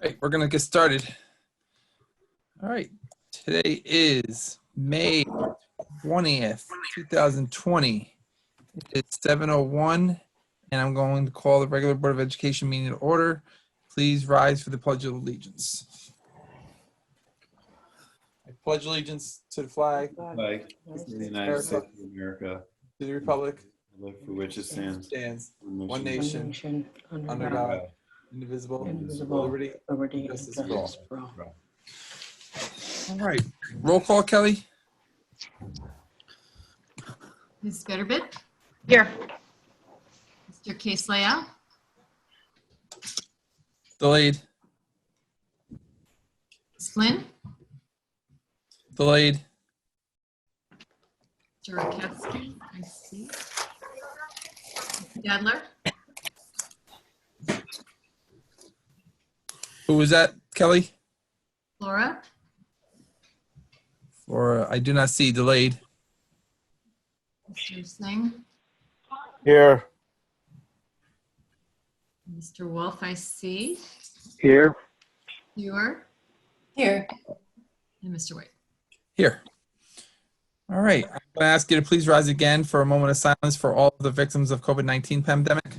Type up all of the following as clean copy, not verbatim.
Right, we're going to get started. All right, today is May 20th, 2020. It's 7:01, and I'm going to call the regular Board of Education meeting to order. Please rise for the Pledge of Allegiance. I pledge allegiance to the flag Of the United States of America, to the republic for which it stands, one nation, under God, indivisible, with liberty and justice for all. All right, roll call, Kelly. Ms. Gutterbit? Here. Mr. Case-Layout? Delayed. Ms. Flynn? Delayed. Mr. Rakowski? I see. Mr. Adler? Who was that, Kelly? Laura? Or I do not see. Delayed. Mr. Tseng? Here. Mr. Wolf, I see. Here. Hewer? Here. And Mr. White. Here. All right. I'm going to ask you to please rise again for a moment of silence for all of the victims of COVID-19 pandemic.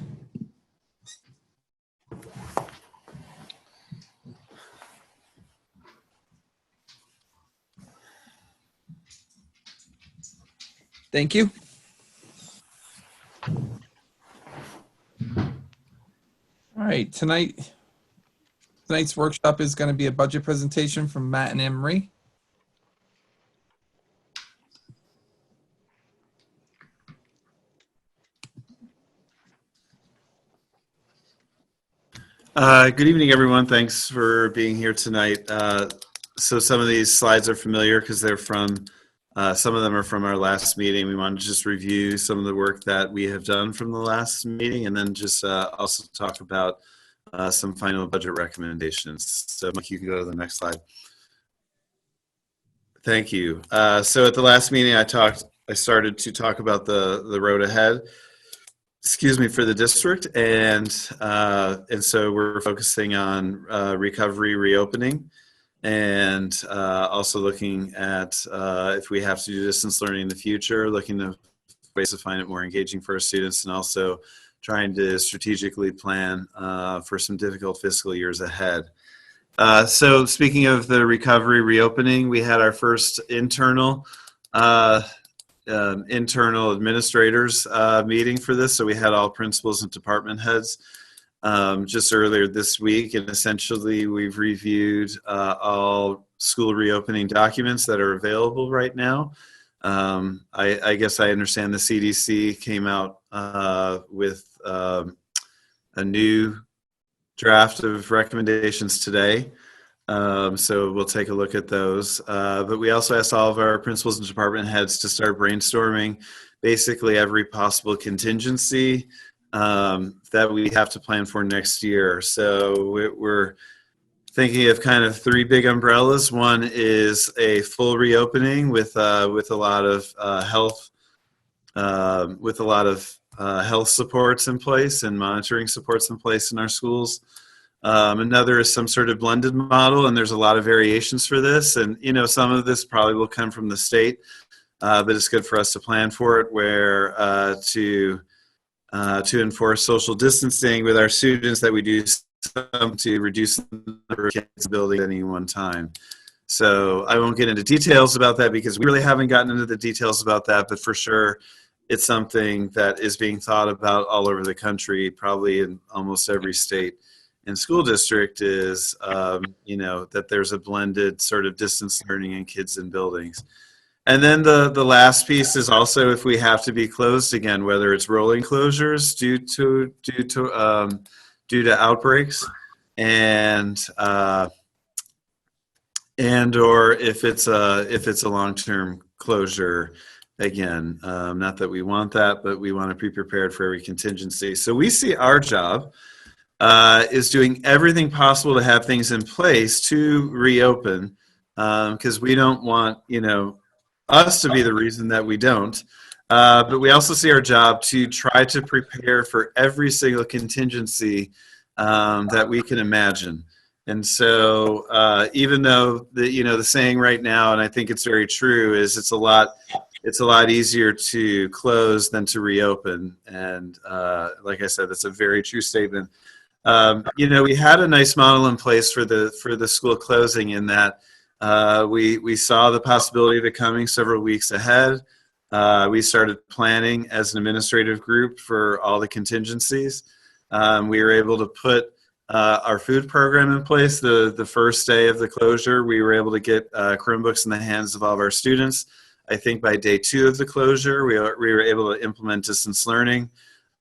Thank you. All right. Tonight's workshop is going to be a budget presentation from Matt and Anne Marie. Good evening, everyone. Thanks for being here tonight. So some of these slides are familiar because they're from, some of them are from our last meeting. We wanted to just review some of the work that we have done from the last meeting and then just also talk about some final budget recommendations. So Mike, you can go to the next slide. Thank you. So at the last meeting, I started to talk about the road ahead. Excuse me, for the district, and so we're focusing on recovery, reopening, and also looking at if we have to do distance learning in the future, looking to ways to find it more engaging for our students, and also trying to strategically plan for some difficult fiscal years ahead. So speaking of the recovery, reopening, we had our first internal administrators meeting for this. So we had all principals and department heads just earlier this week. And essentially we've reviewed all school reopening documents that are available right now. I guess I understand the CDC came out with a new draft of recommendations today. So we'll take a look at those. But we also asked all of our principals and department heads to start brainstorming basically every possible contingency that we have to plan for next year. So we're thinking of kind of three big umbrellas. One is a full reopening with a lot of health supports in place and monitoring supports in place in our schools. Another is some sort of blended model, and there's a lot of variations for this. And, you know, some of this probably will come from the state, but it's good for us to plan for it, where to enforce social distancing with our students, that we do some to reduce the number of kids in the building at any one time. So I won't get into details about that because we really haven't gotten into the details about that, but for sure it's something that is being thought about all over the country, probably in almost every state and school district, is, you know, that there's a blended sort of distance learning in kids in buildings. And then the last piece is also if we have to be closed again, whether it's rolling closures due to outbreaks and or if it's a long-term closure. Again, not that we want that, but we want to be prepared for every contingency. So we see our job is doing everything possible to have things in place to reopen, because we don't want, you know, us to be the reason that we don't. But we also see our job to try to prepare for every single contingency that we can imagine. And so even though the saying right now, and I think it's very true, is it's a lot easier to close than to reopen. And like I said, that's a very true statement. We had a nice model in place for the school closing in that we saw the possibility of it coming several weeks ahead. We started planning as an administrative group for all the contingencies. We were able to put our food program in place. The first day of the closure, we were able to get Chromebooks in the hands of all of our students. I think by day 2 of the closure, we were able to implement distance learning.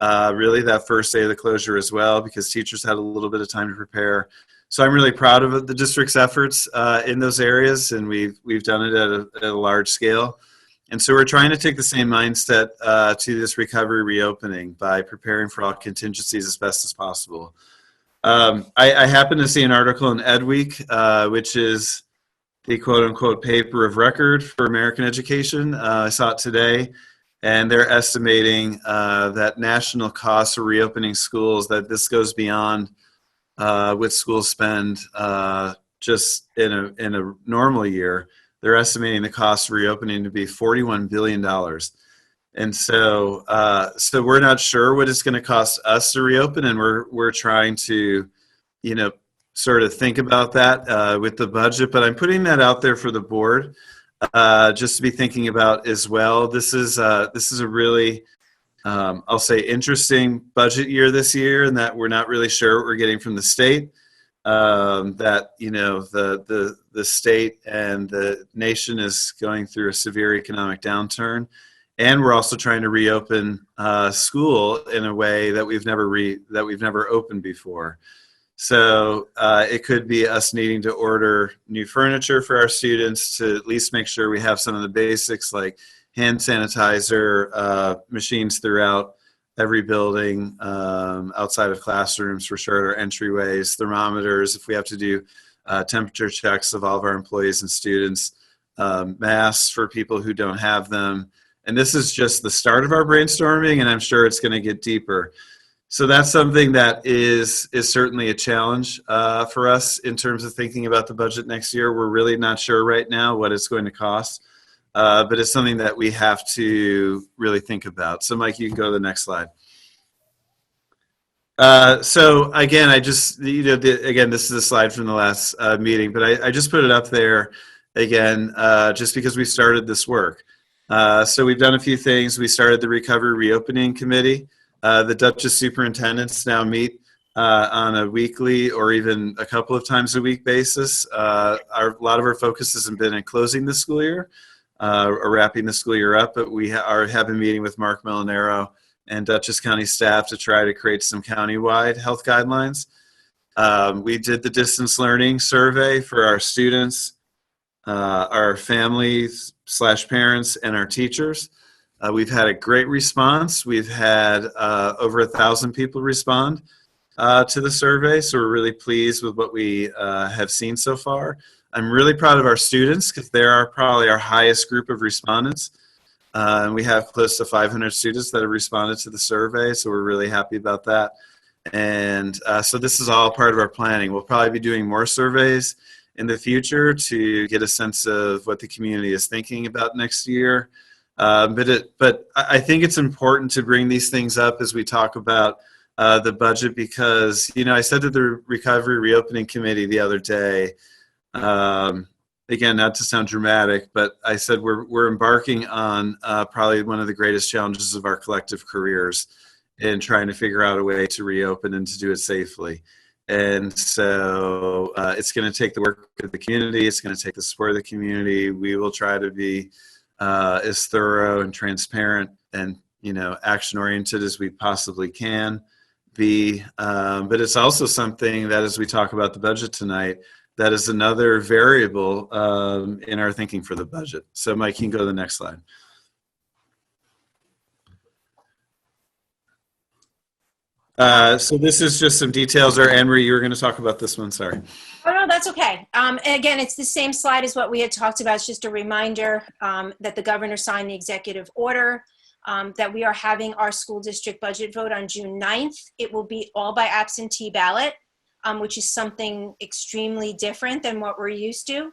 Really that first day of the closure as well, because teachers had a little bit of time to prepare. So I'm really proud of the district's efforts in those areas, and we've done it at a large scale. And so we're trying to take the same mindset to this recovery reopening by preparing for all contingencies as best as possible. I happened to see an article in Ed Week, which is the quote-unquote paper of record for American education. I saw it today, and they're estimating that national costs for reopening schools, that this goes beyond what schools spend just in a normal year. They're estimating the cost of reopening to be $41 billion. And so we're not sure what it's going to cost us to reopen, and we're trying to, sort of think about that with the budget. But I'm putting that out there for the board just to be thinking about as well. This is a really, I'll say, interesting budget year this year, and that we're not really sure what we're getting from the state. That the state and the nation is going through a severe economic downturn, and we're also trying to reopen school in a way that we've never opened before. So it could be us needing to order new furniture for our students to at least make sure we have some of the basics like hand sanitizer machines throughout every building, outside of classrooms for sure, our entryways, thermometers, if we have to do temperature checks of all of our employees and students, masks for people who don't have them. And this is just the start of our brainstorming, and I'm sure it's going to get deeper. So that's something that is certainly a challenge for us in terms of thinking about the budget next year. We're really not sure right now what it's going to cost, but it's something that we have to really think about. So Mike, you can go to the next slide. So again, this is a slide from the last meeting, but I just put it up there again just because we started this work. So we've done a few things. We started the Recovery Reopening Committee. The Dutchess superintendents now meet on a weekly or even a couple of times a week basis. A lot of our focus hasn't been in closing the school year or wrapping the school year up, but we have been meeting with Mark Molinaro and Dutchess County staff to try to create some countywide health guidelines. We did the distance learning survey for our students, our families / parents, and our teachers. We've had a great response. We've had over 1,000 people respond to the survey, so we're really pleased with what we have seen so far. I'm really proud of our students because they are probably our highest group of respondents. And we have close to 500 students that have responded to the survey, so we're really happy about that. And so this is all part of our planning. We'll probably be doing more surveys in the future to get a sense of what the community is thinking about next year. But I think it's important to bring these things up as we talk about the budget because, I said to the Recovery Reopening Committee the other day, again, not to sound dramatic, but I said we're embarking on probably one of the greatest challenges of our collective careers in trying to figure out a way to reopen and to do it safely. And so it's going to take the work of the community. It's going to take the support of the community. We will try to be as thorough and transparent and action oriented as we possibly can be, but it's also something that as we talk about the budget tonight, that is another variable in our thinking for the budget. So Mike, you can go to the next slide. So this is just some details. Or Anne-Marie, you were going to talk about this one. Sorry. Oh, no, that's okay. And again, it's the same slide as what we had talked about. It's just a reminder that the governor signed the executive order, that we are having our school district budget vote on June 9th. It will be all by absentee ballot. which is something extremely different than what we're used to.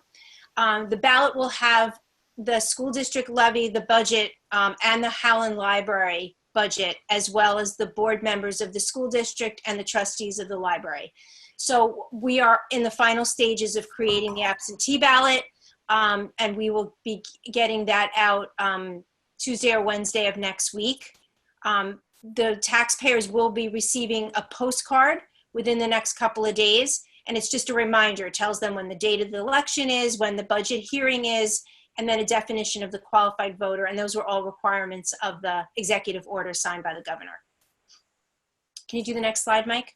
The ballot will have the school district levy, the budget, and the Howland Library budget, as well as the board members of the school district and the trustees of the library. So we are in the final stages of creating the absentee ballot, and we will be getting that out Tuesday or Wednesday of next week. The taxpayers will be receiving a postcard within the next couple of days, and it's just a reminder. It tells them when the date of the election is, when the budget hearing is, and then a definition of the qualified voter, and those were all requirements of the executive order signed by the governor. Can you do the next slide, Mike?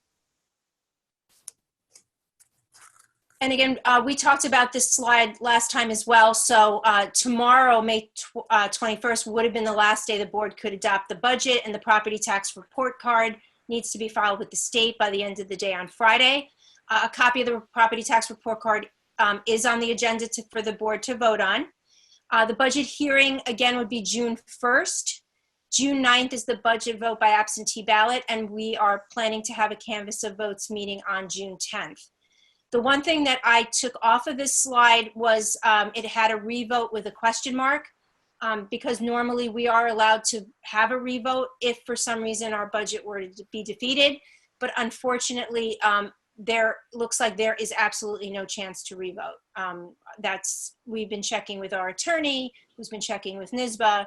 And again, we talked about this slide last time as well. So tomorrow, May 21st, would have been the last day the board could adopt the budget, and the property tax report card needs to be filed with the state by the end of the day on Friday. A copy of the property tax report card is on the agenda for the board to vote on. The budget hearing, again, would be June 1st. June 9th is the budget vote by absentee ballot, and we are planning to have a canvass of votes meeting on June 10th. The one thing that I took off of this slide was it had a revote with a question mark, because normally we are allowed to have a revote if for some reason our budget were to be defeated. But unfortunately, there looks like there is absolutely no chance to revote. We've been checking with our attorney, who's been checking with NYSBA.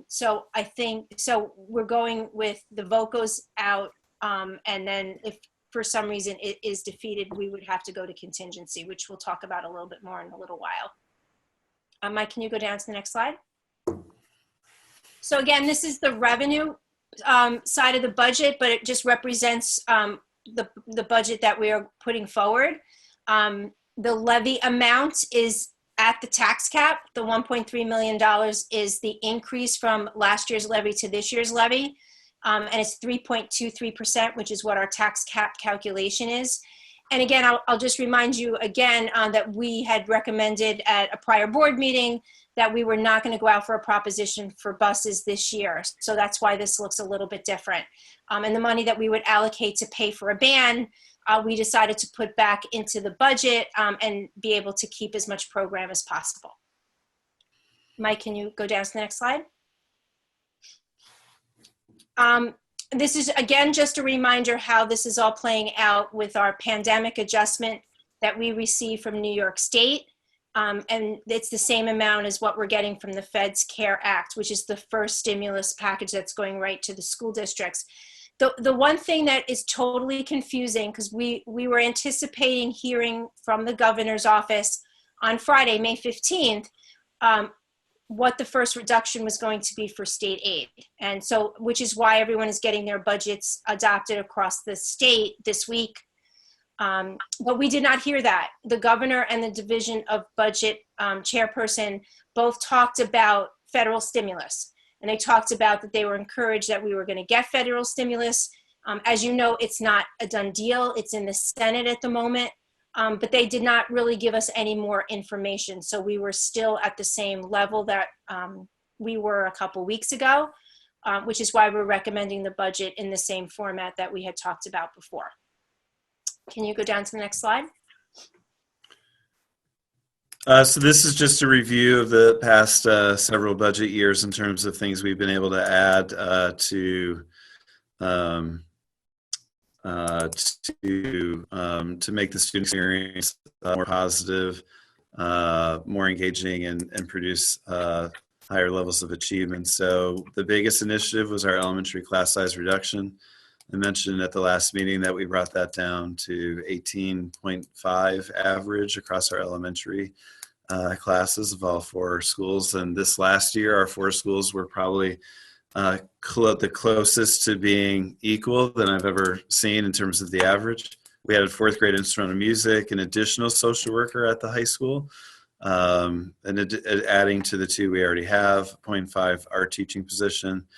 So we're going with the vote goes out, and then if for some reason it is defeated, we would have to go to contingency, which we'll talk about a little bit more in a little while. Mike, can you go down to the next slide? So again, this is the revenue side of the budget, but it just represents the budget that we are putting forward. The levy amount is at the tax cap. The $1.3 million is the increase from last year's levy to this year's levy. And it's 3.23%, which is what our tax cap calculation is. And again, I'll just remind you again that we had recommended at a prior board meeting that we were not going to go out for a proposition for buses this year. So that's why this looks a little bit different. And the money that we would allocate to pay for a band, we decided to put back into the budget and be able to keep as much program as possible. Mike, can you go down to the next slide? This is, again, just a reminder how this is all playing out with our pandemic adjustment that we receive from New York State. And it's the same amount as what we're getting from the Fed's CARE Act, which is the first stimulus package that's going right to the school districts. The one thing that is totally confusing, because we were anticipating hearing from the governor's office on Friday, May 15th, what the first reduction was going to be for state aid. And so, which is why everyone is getting their budgets adopted across the state this week. But we did not hear that. The governor and the Division of Budget chairperson both talked about federal stimulus. And they talked about that they were encouraged that we were going to get federal stimulus. As you know, it's not a done deal. It's in the Senate at the moment. But they did not really give us any more information. So we were still at the same level that we were a couple weeks ago, which is why we're recommending the budget in the same format that we had talked about before. Can you go down to the next slide? So this is just a review of the past several budget years in terms of things we've been able to add to make the student experience more positive, more engaging, and produce higher levels of achievement. So the biggest initiative was our elementary class size reduction. I mentioned at the last meeting that we brought that down to 18.5 average across our elementary classes of all 4 schools. And this last year, our 4 schools were probably the closest to being equal than I've ever seen in terms of the average. We had a 4th grade instrumental music, an additional social worker at the high school, and adding to the 2 we already have, 0.5 art teaching position.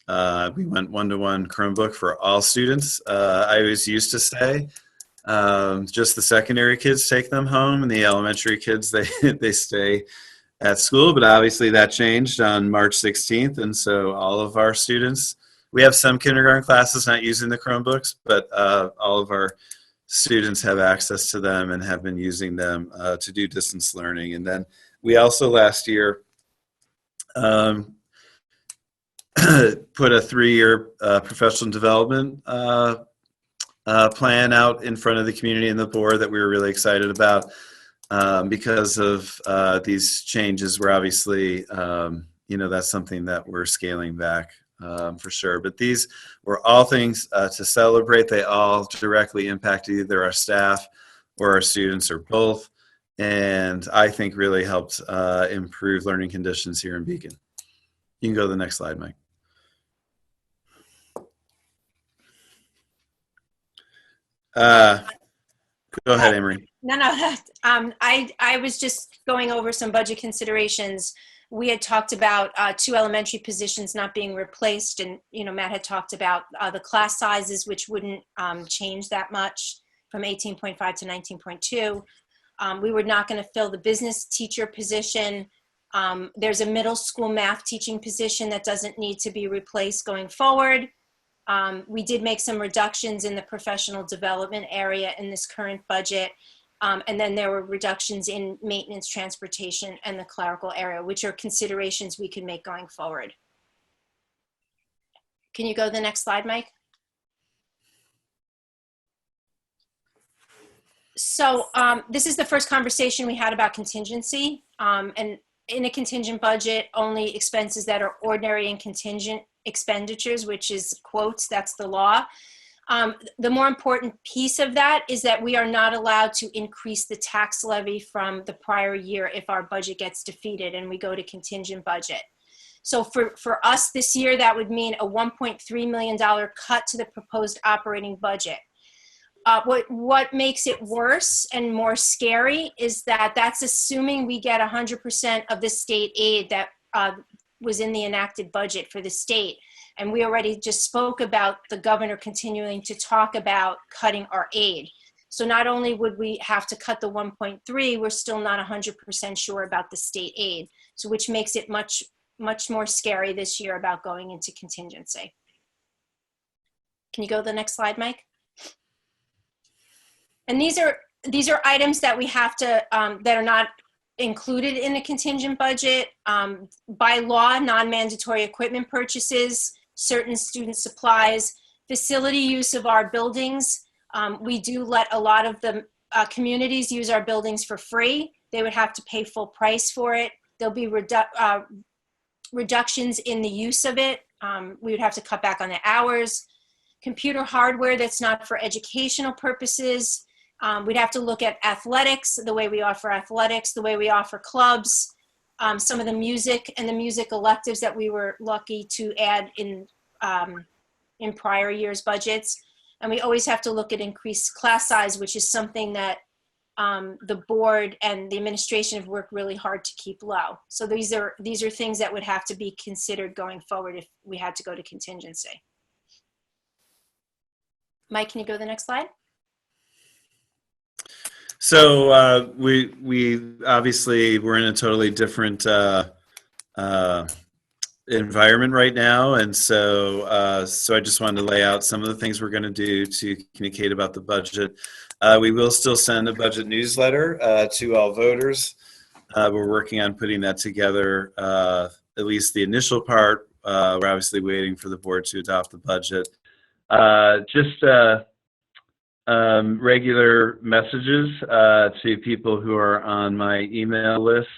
We went 1-to-1 Chromebook for all students. I always used to say, just the secondary kids take them home, and the elementary kids, they stay at school. But obviously that changed on March 16th, and so all of our students, we have some kindergarten classes not using the Chromebooks, but all of our students have access to them and have been using them to do distance learning. And then we also last year put a 3-year professional development plan out in front of the community and the board that we were really excited about because of these changes. We're obviously, that's something that we're scaling back for sure. But these were all things to celebrate. They all directly impact either our staff or our students or both. And I think really helped improve learning conditions here in Beacon. You can go to the next slide, Mike. Go ahead, Amory. No. I was just going over some budget considerations. We had talked about 2 elementary positions not being replaced, and Matt had talked about the class sizes, which wouldn't change that much from 18.5 to 19.2. We were not going to fill the business teacher position. There's a middle school math teaching position that doesn't need to be replaced going forward. We did make some reductions in the professional development area in this current budget. And then there were reductions in maintenance, transportation, and the clerical area, which are considerations we can make going forward. Can you go to the next slide, Mike? So this is the first conversation we had about contingency. And in a contingent budget, only expenses that are ordinary and contingent expenditures, which is quotes, that's the law. The more important piece of that is that we are not allowed to increase the tax levy from the prior year if our budget gets defeated and we go to contingent budget. So for us this year, that would mean a $1.3 million cut to the proposed operating budget. What makes it worse and more scary is that that's assuming we get 100% of the state aid that was in the enacted budget for the state. And we already just spoke about the governor continuing to talk about cutting our aid. So not only would we have to cut the 1.3, we're still not 100% sure about the state aid. So which makes it much more scary this year about going into contingency. Can you go to the next slide, Mike? And these are items that we have to, that are not included in the contingent budget. By law, non-mandatory equipment purchases, certain student supplies, facility use of our buildings. We do let a lot of the communities use our buildings for free. They would have to pay full price for it. There'll be reductions in the use of it. We would have to cut back on the hours. Computer hardware that's not for educational purposes. We'd have to look at athletics, the way we offer athletics, the way we offer clubs, some of the music and the music electives that we were lucky to add in prior years' budgets. And we always have to look at increased class size, which is something that the board and the administration have worked really hard to keep low. So these are things that would have to be considered going forward if we had to go to contingency. Mike, can you go to the next slide? So we obviously we're in a totally different environment right now, and so I just wanted to lay out some of the things we're going to do to communicate about the budget. We will still send a budget newsletter to all voters. We're working on putting that together, at least the initial part. We're obviously waiting for the board to adopt the budget. Regular messages to people who are on my email list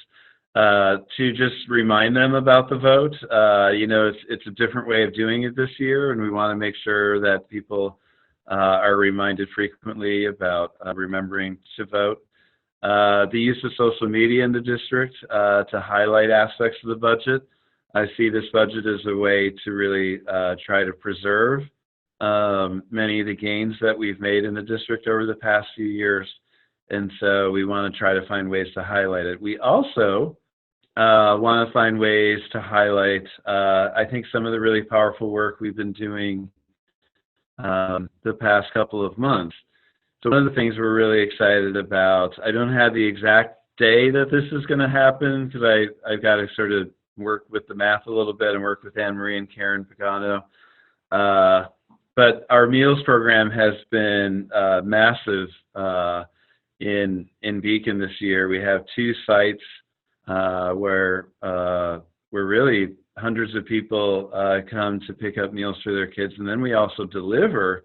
to just remind them about the vote. It's a different way of doing it this year, and we want to make sure that people are reminded frequently about remembering to vote. The use of social media in the district to highlight aspects of the budget. I see this budget as a way to really try to preserve many of the gains that we've made in the district over the past few years. And so we want to try to find ways to highlight it. We also want to find ways to highlight, I think, some of the really powerful work we've been doing the past couple of months. So one of the things we're really excited about, I don't have the exact day that this is going to happen because I've got to sort of work with the math a little bit and work with Anne Marie and Karen Pagano. But our meals program has been massive in Beacon this year. We have 2 sites where really hundreds of people come to pick up meals for their kids, and then we also deliver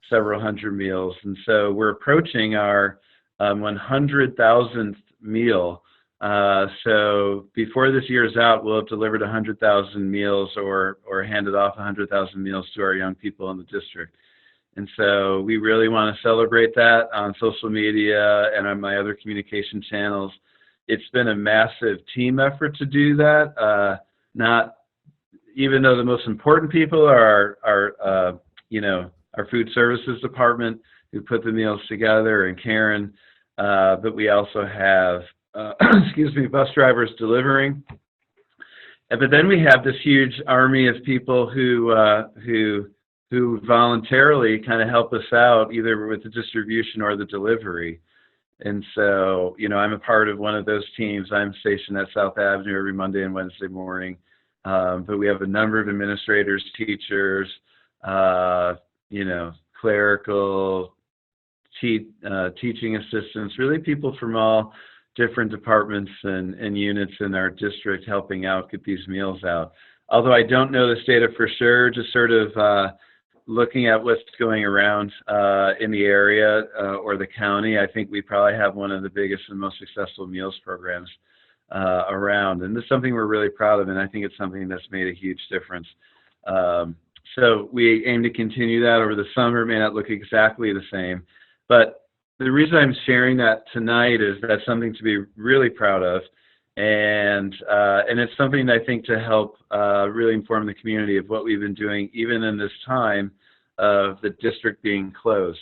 several hundred meals. And so we're approaching our 100,000th meal. So before this year is out, we'll have delivered 100,000 meals or handed off 100,000 meals to our young people in the district. And so we really want to celebrate that on social media and on my other communication channels. It's been a massive team effort to do that. Not even though the most important people are our food services department who put the meals together, and Karen, but we also have bus drivers delivering. But then we have this huge army of people who voluntarily kind of help us out either with the distribution or the delivery. And so, I'm a part of one of those teams. I'm stationed at South Avenue every Monday and Wednesday morning. But we have a number of administrators, teachers, clerical, teaching assistants, really people from all different departments and units in our district helping out get these meals out. Although I don't know this data for sure, just sort of looking at what's going around in the area or the county, I think we probably have one of the biggest and most successful meals programs around. And this is something we're really proud of, and I think it's something that's made a huge difference. So we aim to continue that over the summer. It may not look exactly the same, but the reason I'm sharing that tonight is that's something to be really proud of. And it's something I think to help really inform the community of what we've been doing, even in this time of the district being closed.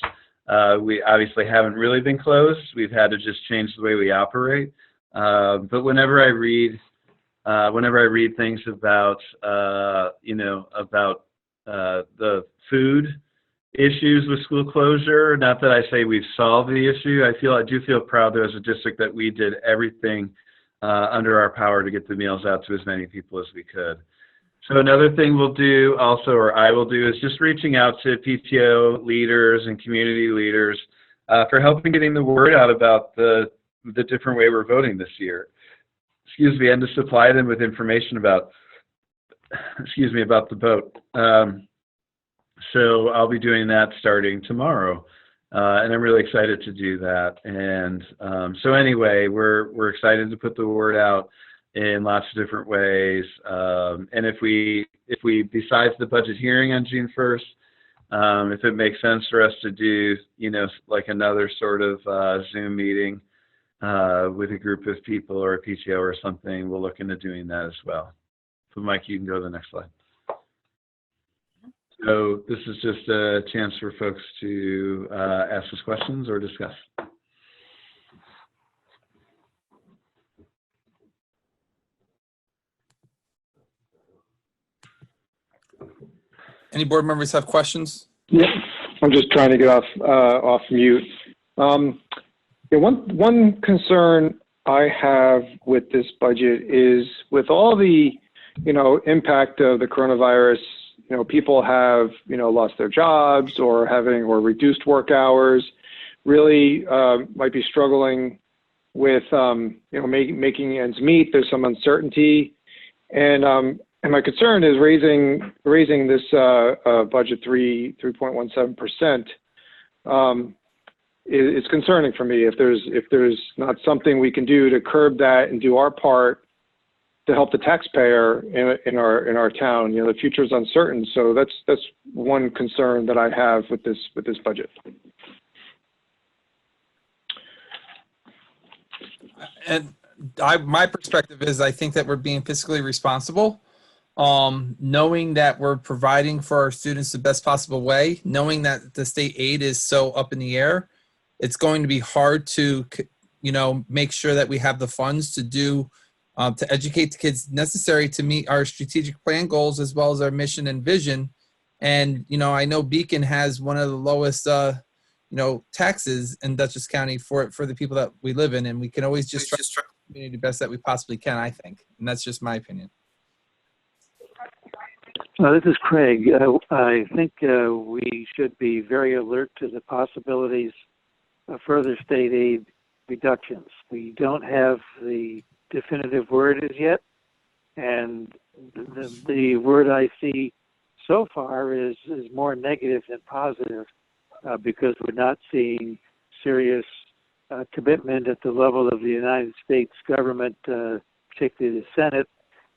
We obviously haven't really been closed. We've had to just change the way we operate. But whenever I read things about the food issues with school closure, not that I say we've solved the issue, I do feel proud that as a district that we did everything under our power to get the meals out to as many people as we could. So another thing we'll do also, or I will do, is just reaching out to PTO leaders and community leaders for helping getting the word out about the different way we're voting this year. And to supply them with information about the vote. So I'll be doing that starting tomorrow. And I'm really excited to do that. And so anyway, we're excited to put the word out in lots of different ways. And if we besides the budget hearing on June 1st, if it makes sense for us to do, like another sort of Zoom meeting with a group of people or a PTO or something, we'll look into doing that as well. So Mike, you can go to the next slide. So this is just a chance for folks to ask us questions or discuss. Any board members have questions? Yeah, I'm just trying to get off mute. One concern I have with this budget is with all the, impact of the coronavirus. People have, lost their jobs or reduced work hours, really might be struggling with, making ends meet. There's some uncertainty. And my concern is raising this budget 3.17%. It's concerning for me if there's not something we can do to curb that and do our part to help the taxpayer in our town. The future is uncertain, so that's one concern that I have with this budget. And my perspective is I think that we're being fiscally responsible, knowing that we're providing for our students the best possible way, knowing that the state aid is so up in the air. It's going to be hard to, make sure that we have the funds to do to educate the kids necessary to meet our strategic plan goals as well as our mission and vision. And, I know Beacon has one of the lowest, taxes in Dutchess County for the people that we live in. And we can always just try to do the best that we possibly can, I think. And that's just my opinion. This is Craig. I think we should be very alert to the possibilities of further state aid reductions. We don't have the definitive word as yet, and the word I see so far is more negative than positive because we're not seeing serious commitment at the level of the United States government, particularly the Senate,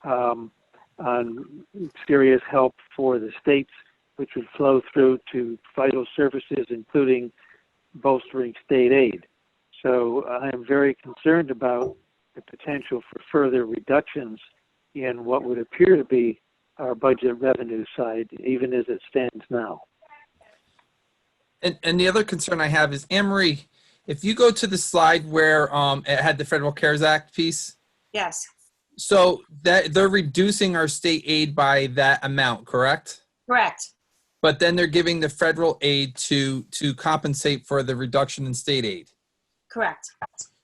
on serious help for the states, which would flow through to vital services, including bolstering state aid. So I am very concerned about the potential for further reductions in what would appear to be our budget revenue side, even as it stands now. And the other concern I have is, Anne-Marie, if you go to the slide where it had the Federal CARES Act piece, Yes, so that they're reducing our state aid by that amount, correct? correct. But then they're giving the federal aid to compensate for the reduction in state aid. Correct.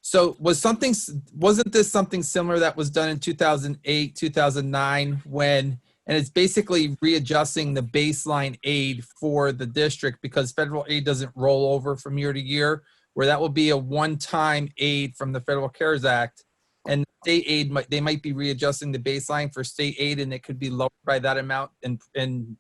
So wasn't this something similar that was done in 2008, 2009 when, and it's basically readjusting the baseline aid for the district because federal aid doesn't roll over from year to year, where that will be a one-time aid from the Federal CARES Act. And state aid, they might be readjusting the baseline for state aid and it could be lowered by that amount in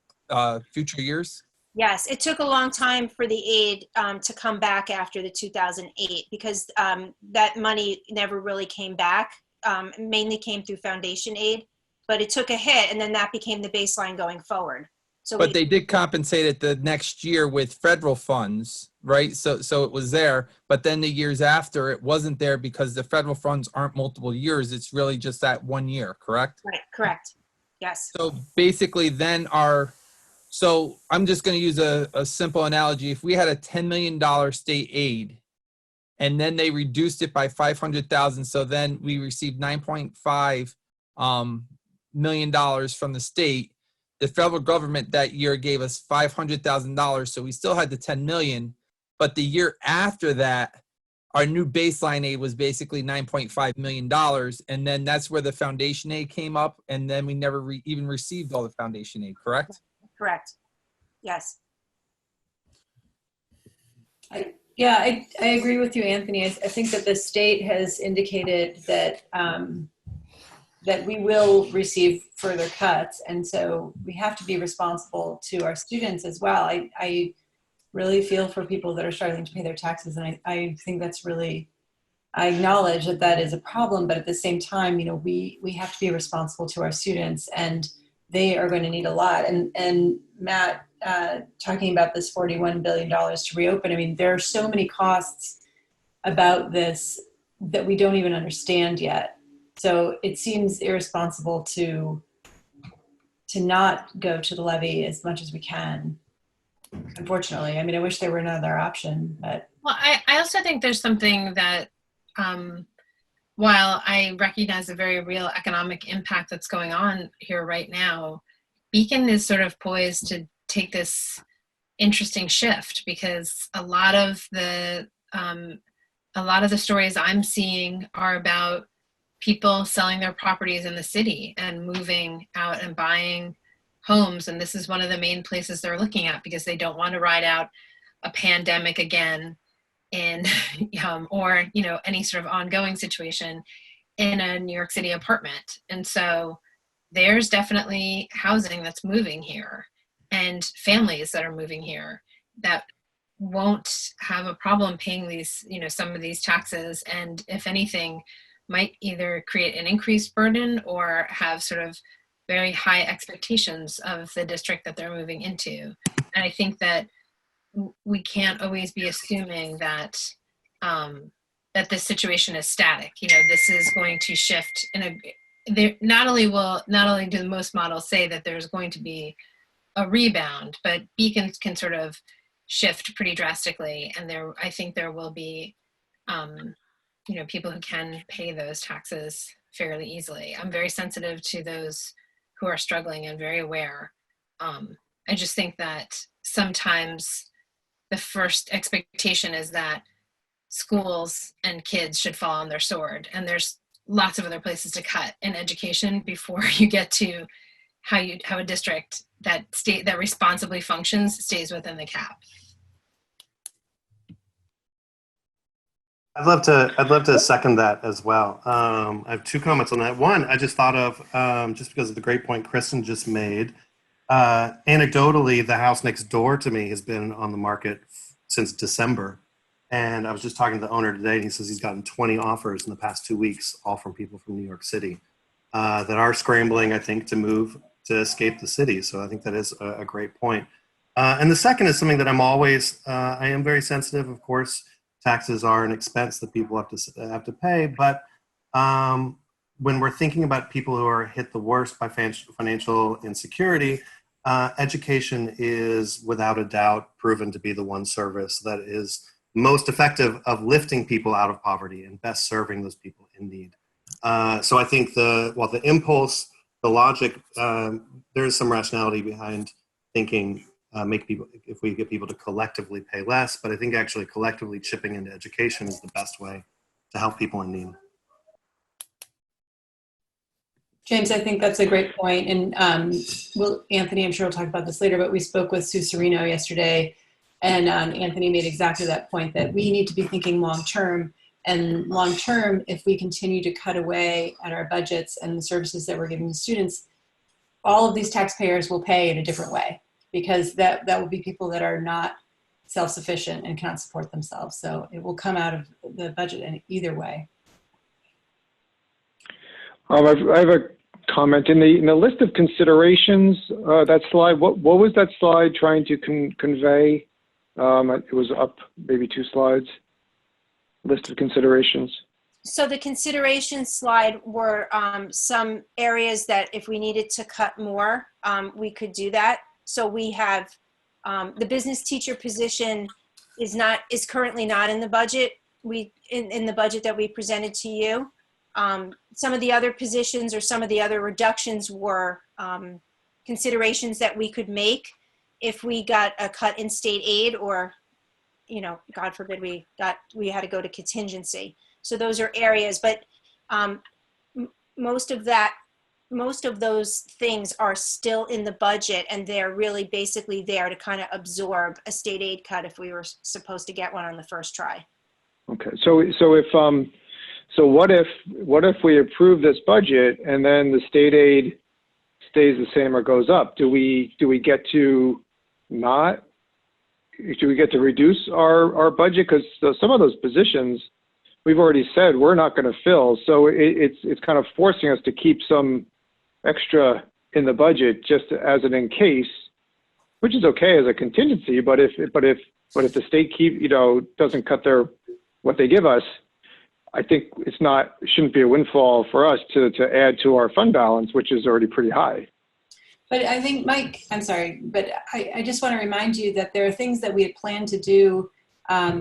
future years? Yes, it took a long time for the aid to come back after the 2008 because that money never really came back, mainly came through foundation aid, but it took a hit and then that became the baseline going forward. So But they did compensate it the next year with federal funds, right? So it was there, but then the years after it wasn't there because the federal funds aren't multiple years. It's really just that 1 year, correct? Right, correct. Yes. So basically then so I'm just going to use a simple analogy. If we had a $10 million state aid and then they reduced it by 500,000, so then we received $9.5 million from the state. The federal government that year gave us $500,000, so we still had the 10 million. But the year after that, our new baseline aid was basically $9.5 million, and then that's where the foundation aid came up, and then we never even received all the foundation aid. Correct? Correct. Yes. I agree with you, Anthony. I think that the state has indicated that that we will receive further cuts, and so we have to be responsible to our students as well. I really feel for people that are struggling to pay their taxes, and I think that's really, I acknowledge that that is a problem, but at the same time, you know, we have to be responsible to our students, and they are going to need a lot. And Matt, talking about this $41 billion to reopen, I mean, there are so many costs about this that we don't even understand yet. So it seems irresponsible to not go to the levy as much as we can, unfortunately. I mean, I wish there were another option, but. Well, I also think there's something that, while I recognize the very real economic impact that's going on here right now, Beacon is sort of poised to take this interesting shift because a lot of the stories I'm seeing are about people selling their properties in the city and moving out and buying homes, and this is one of the main places they're looking at because they don't want to ride out a pandemic again in or any sort of ongoing situation in a New York City apartment. And so there's definitely housing that's moving here and families that are moving here that won't have a problem paying these, some of these taxes, and if anything might either create an increased burden or have sort of very high expectations of the district that they're moving into. And I think that we can't always be assuming that that this situation is static. This is going to shift not only do most models say that there's going to be a rebound, but beacons can sort of shift pretty drastically, and I think there will be people who can pay those taxes fairly easily. I'm very sensitive to those who are struggling and very aware. I just think that sometimes the first expectation is that schools and kids should fall on their sword, and there's lots of other places to cut in education before you get to how a district that responsibly functions stays within the cap. I'd love to second that as well. I have two comments on that. One, I just thought of, just because of the great point Kristen just made, anecdotally, the house next door to me has been on the market since December. And I was just talking to the owner today, and he says he's gotten 20 offers in the past 2 weeks, all from people from New York City, that are scrambling, I think, to move to escape the city. So I think that is a great point. And the second is something that I am very sensitive, of course. Taxes are an expense that people have to pay, but when we're thinking about people who are hit the worst by financial insecurity, education is without a doubt proven to be the one service that is most effective of lifting people out of poverty and best serving those people in need. So I think the impulse, the logic, there's some rationality behind thinking if we get people to collectively pay less, but I think actually collectively chipping into education is the best way to help people in need. James, I think that's a great point. And Anthony, I'm sure we'll talk about this later, but we spoke with Sue Serino yesterday, and Anthony made exactly that point, that we need to be thinking long-term. And long-term, if we continue to cut away at our budgets and the services that we're giving to students, all of these taxpayers will pay in a different way, because that will be people that are not self-sufficient and cannot support themselves. So it will come out of the budget in either way. I have a comment in the list of considerations. That slide. What was that slide trying to convey? It was up maybe 2 slides. List of considerations. So the consideration slide were some areas that if we needed to cut more, we could do that. So we have the business teacher position is currently not in the budget. In the budget that we presented to you. Some of the other positions or some of the other reductions were considerations that we could make if we got a cut in state aid, or, God forbid we had to go to contingency. So those are areas, but most of those things are still in the budget, and they're really basically there to kind of absorb a state aid cut if we were supposed to get one on the first try. Okay, so what if we approve this budget and then the state aid stays the same or goes up? Do we get to reduce our budget? Because some of those positions we've already said we're not going to fill. So it's kind of forcing us to keep some extra in the budget just as an in case, which is okay as a contingency. But if the state doesn't cut what they give us, I think it shouldn't be a windfall for us to add to our fund balance, which is already pretty high. But I think, Mike, I'm sorry, but I just want to remind you that there are things that we had planned to do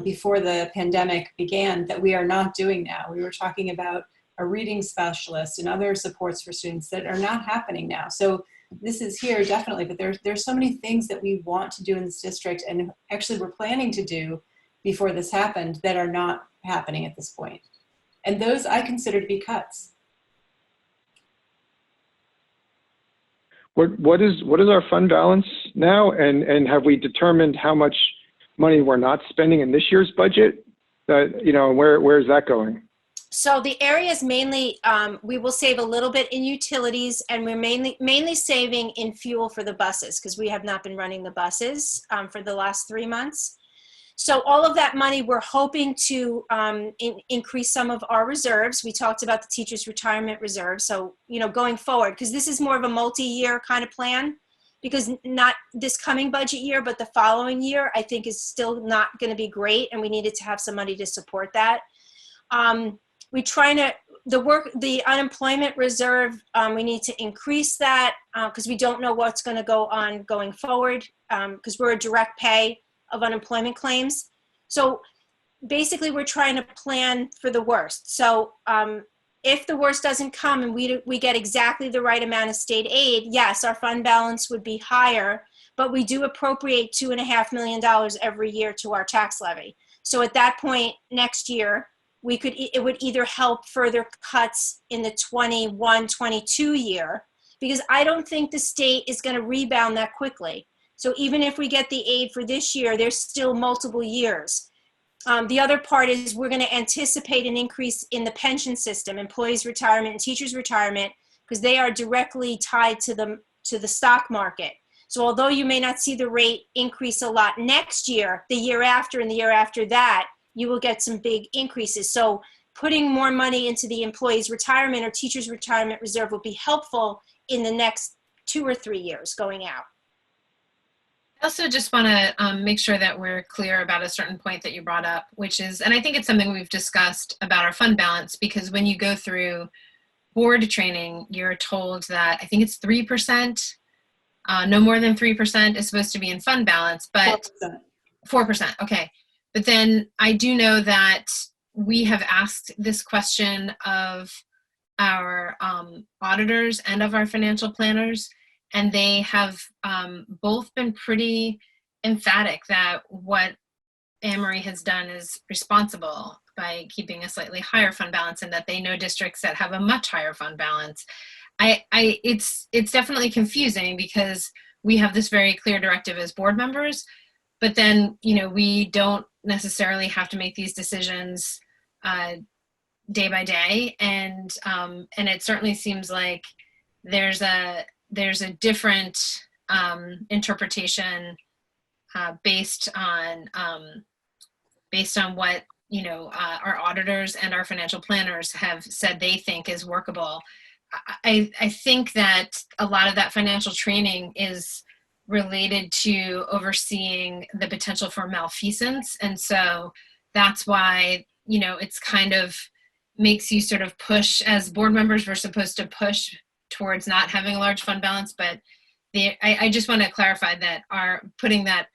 before the pandemic began that we are not doing now. We were talking about a reading specialist and other supports for students that are not happening now. So this is here definitely, but there's so many things that we want to do in this district and actually we're planning to do before this happened that are not happening at this point. And those I consider to be cuts. What is our fund balance now? And have we determined how much money we're not spending in this year's budget? Where is that going? So the areas mainly, we will save a little bit in utilities, and we're mainly saving in fuel for the buses because we have not been running the buses for the last 3 months. So all of that money, we're hoping to increase some of our reserves. We talked about the teachers' retirement reserve. So, going forward, because this is more of a multi-year kind of plan, because not this coming budget year, but the following year, I think is still not going to be great. And we needed to have some money to support that. The unemployment reserve, we need to increase that because we don't know what's going to go on going forward because we're a direct pay of unemployment claims. So basically we're trying to plan for the worst. So if the worst doesn't come and we get exactly the right amount of state aid, yes, our fund balance would be higher, but we do appropriate $2.5 million every year to our tax levy. So at that point next year, it would either help further cuts in the 21-22 year, because I don't think the state is going to rebound that quickly. So even if we get the aid for this year, there's still multiple years. The other part is we're going to anticipate an increase in the pension system, employees' retirement and teachers' retirement, because they are directly tied to the stock market. So although you may not see the rate increase a lot next year, the year after and the year after that, you will get some big increases. So putting more money into the employees' retirement or teachers' retirement reserve will be helpful in the next 2 or 3 years going out. I also just want to make sure that we're clear about a certain point that you brought up, which is, and I think it's something we've discussed about our fund balance, because when you go through board training, you're told that I think it's 3%, no more than 3% is supposed to be in fund balance, but 4%, okay. But then I do know that we have asked this question of our auditors and of our financial planners, and they have both been pretty emphatic that what Anne-Marie has done is responsible by keeping a slightly higher fund balance, and that they know districts that have a much higher fund balance. It's definitely confusing because we have this very clear directive as board members, but then, you know, we don't necessarily have to make these decisions day by day, and it certainly seems like there's a different interpretation based on what, you know, our auditors and our financial planners have said they think is workable. I think that a lot of that financial training is related to overseeing the potential for malfeasance, and so that's why, you know, it's kind of makes you sort of push, as board members we're supposed to push towards not having a large fund balance, but I just want to clarify that our putting that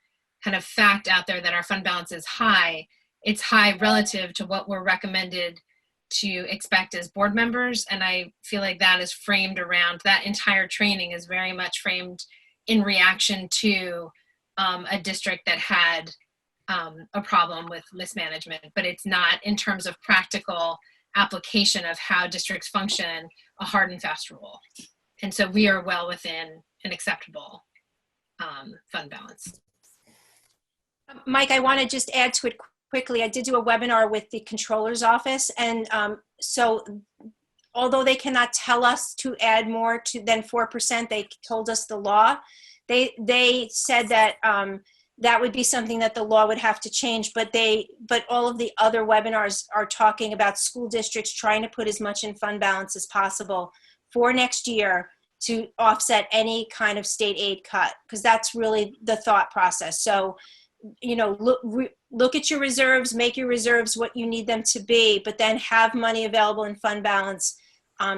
kind of fact out there that our fund balance is high, it's high relative to what we're recommended to expect as board members, and I feel like that is framed around, that entire training is very much framed in reaction to a district that had a problem with mismanagement, but it's not in terms of practical application of how districts function, a hard and fast rule. And so we are well within an acceptable fund balance. Mike, I want to just add to it quickly. I did do a webinar with the controller's office, and so although they cannot tell us to add more than 4%, they told us the law. They said that that would be something that the law would have to change, but all of the other webinars are talking about school districts trying to put as much in fund balance as possible for next year to offset any kind of state aid cut, because that's really the thought process. So, you know, look at your reserves, make your reserves what you need them to be, but then have money available in fund balance,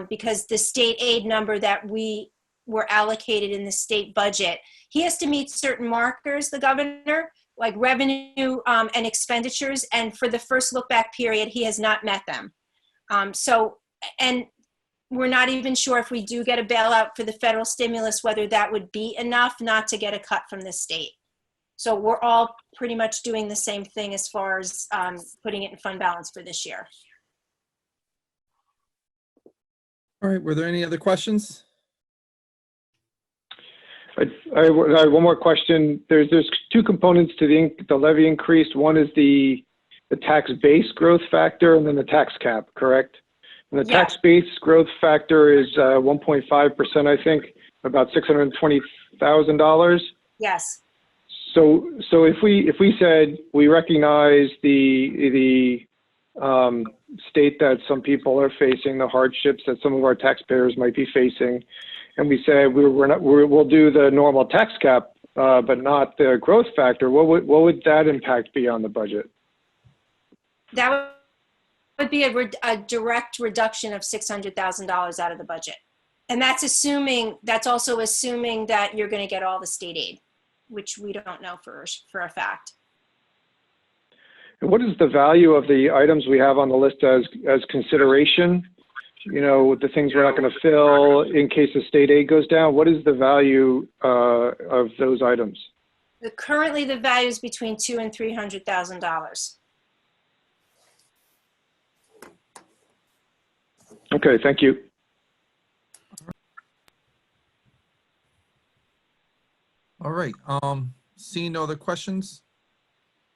because the state aid number that we were allocated in the state budget, he has to meet certain markers, the governor, like revenue and expenditures, and for the first look back period, he has not met them. And we're not even sure if we do get a bailout for the federal stimulus, whether that would be enough not to get a cut from the state. So we're all pretty much doing the same thing as far as putting it in fund balance for this year. All right, were there any other questions? I have one more question. There's two components to the levy increase. One is the tax base growth factor, and then the tax cap, correct? And the tax base growth factor is 1.5%, I think, about $620,000. Yes. So if we said we recognize the state that some people are facing, the hardships that some of our taxpayers might be facing, and we say we'll do the normal tax cap, but not the growth factor, what would that impact be on the budget? That would be a direct reduction of $600,000 out of the budget. And that's also assuming that you're going to get all the state aid, which we don't know for a fact. And what is the value of the items we have on the list as consideration? You know, the things we're not going to fill in case the state aid goes down. What is the value of those items? Currently, the value is between $200,000 and $300,000. Okay, thank you. right. Seeing no other questions,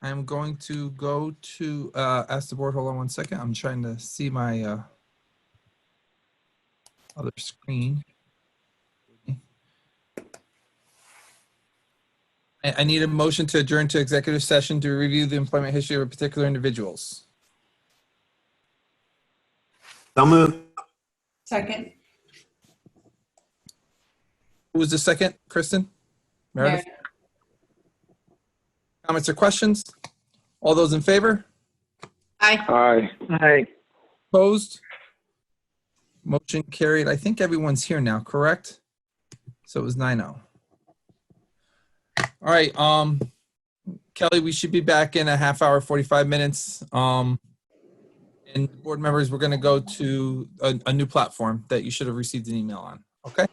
I'm going to go to ask the board. Hold on one second. I'm trying to see my other screen. I need a motion to adjourn to executive session to review the employment history of particular individuals. So moved. Second. Who was the second? Kristen? Meredith? Meredith. Comments or questions? All those in favor? Aye. Aye. Opposed? Motion carried. I think everyone's here now, correct? So it was 9-0. All right, Kelly, we should be back in a half hour, 45 minutes. And board members, we're gonna go to a new platform that you should have received an email on, okay?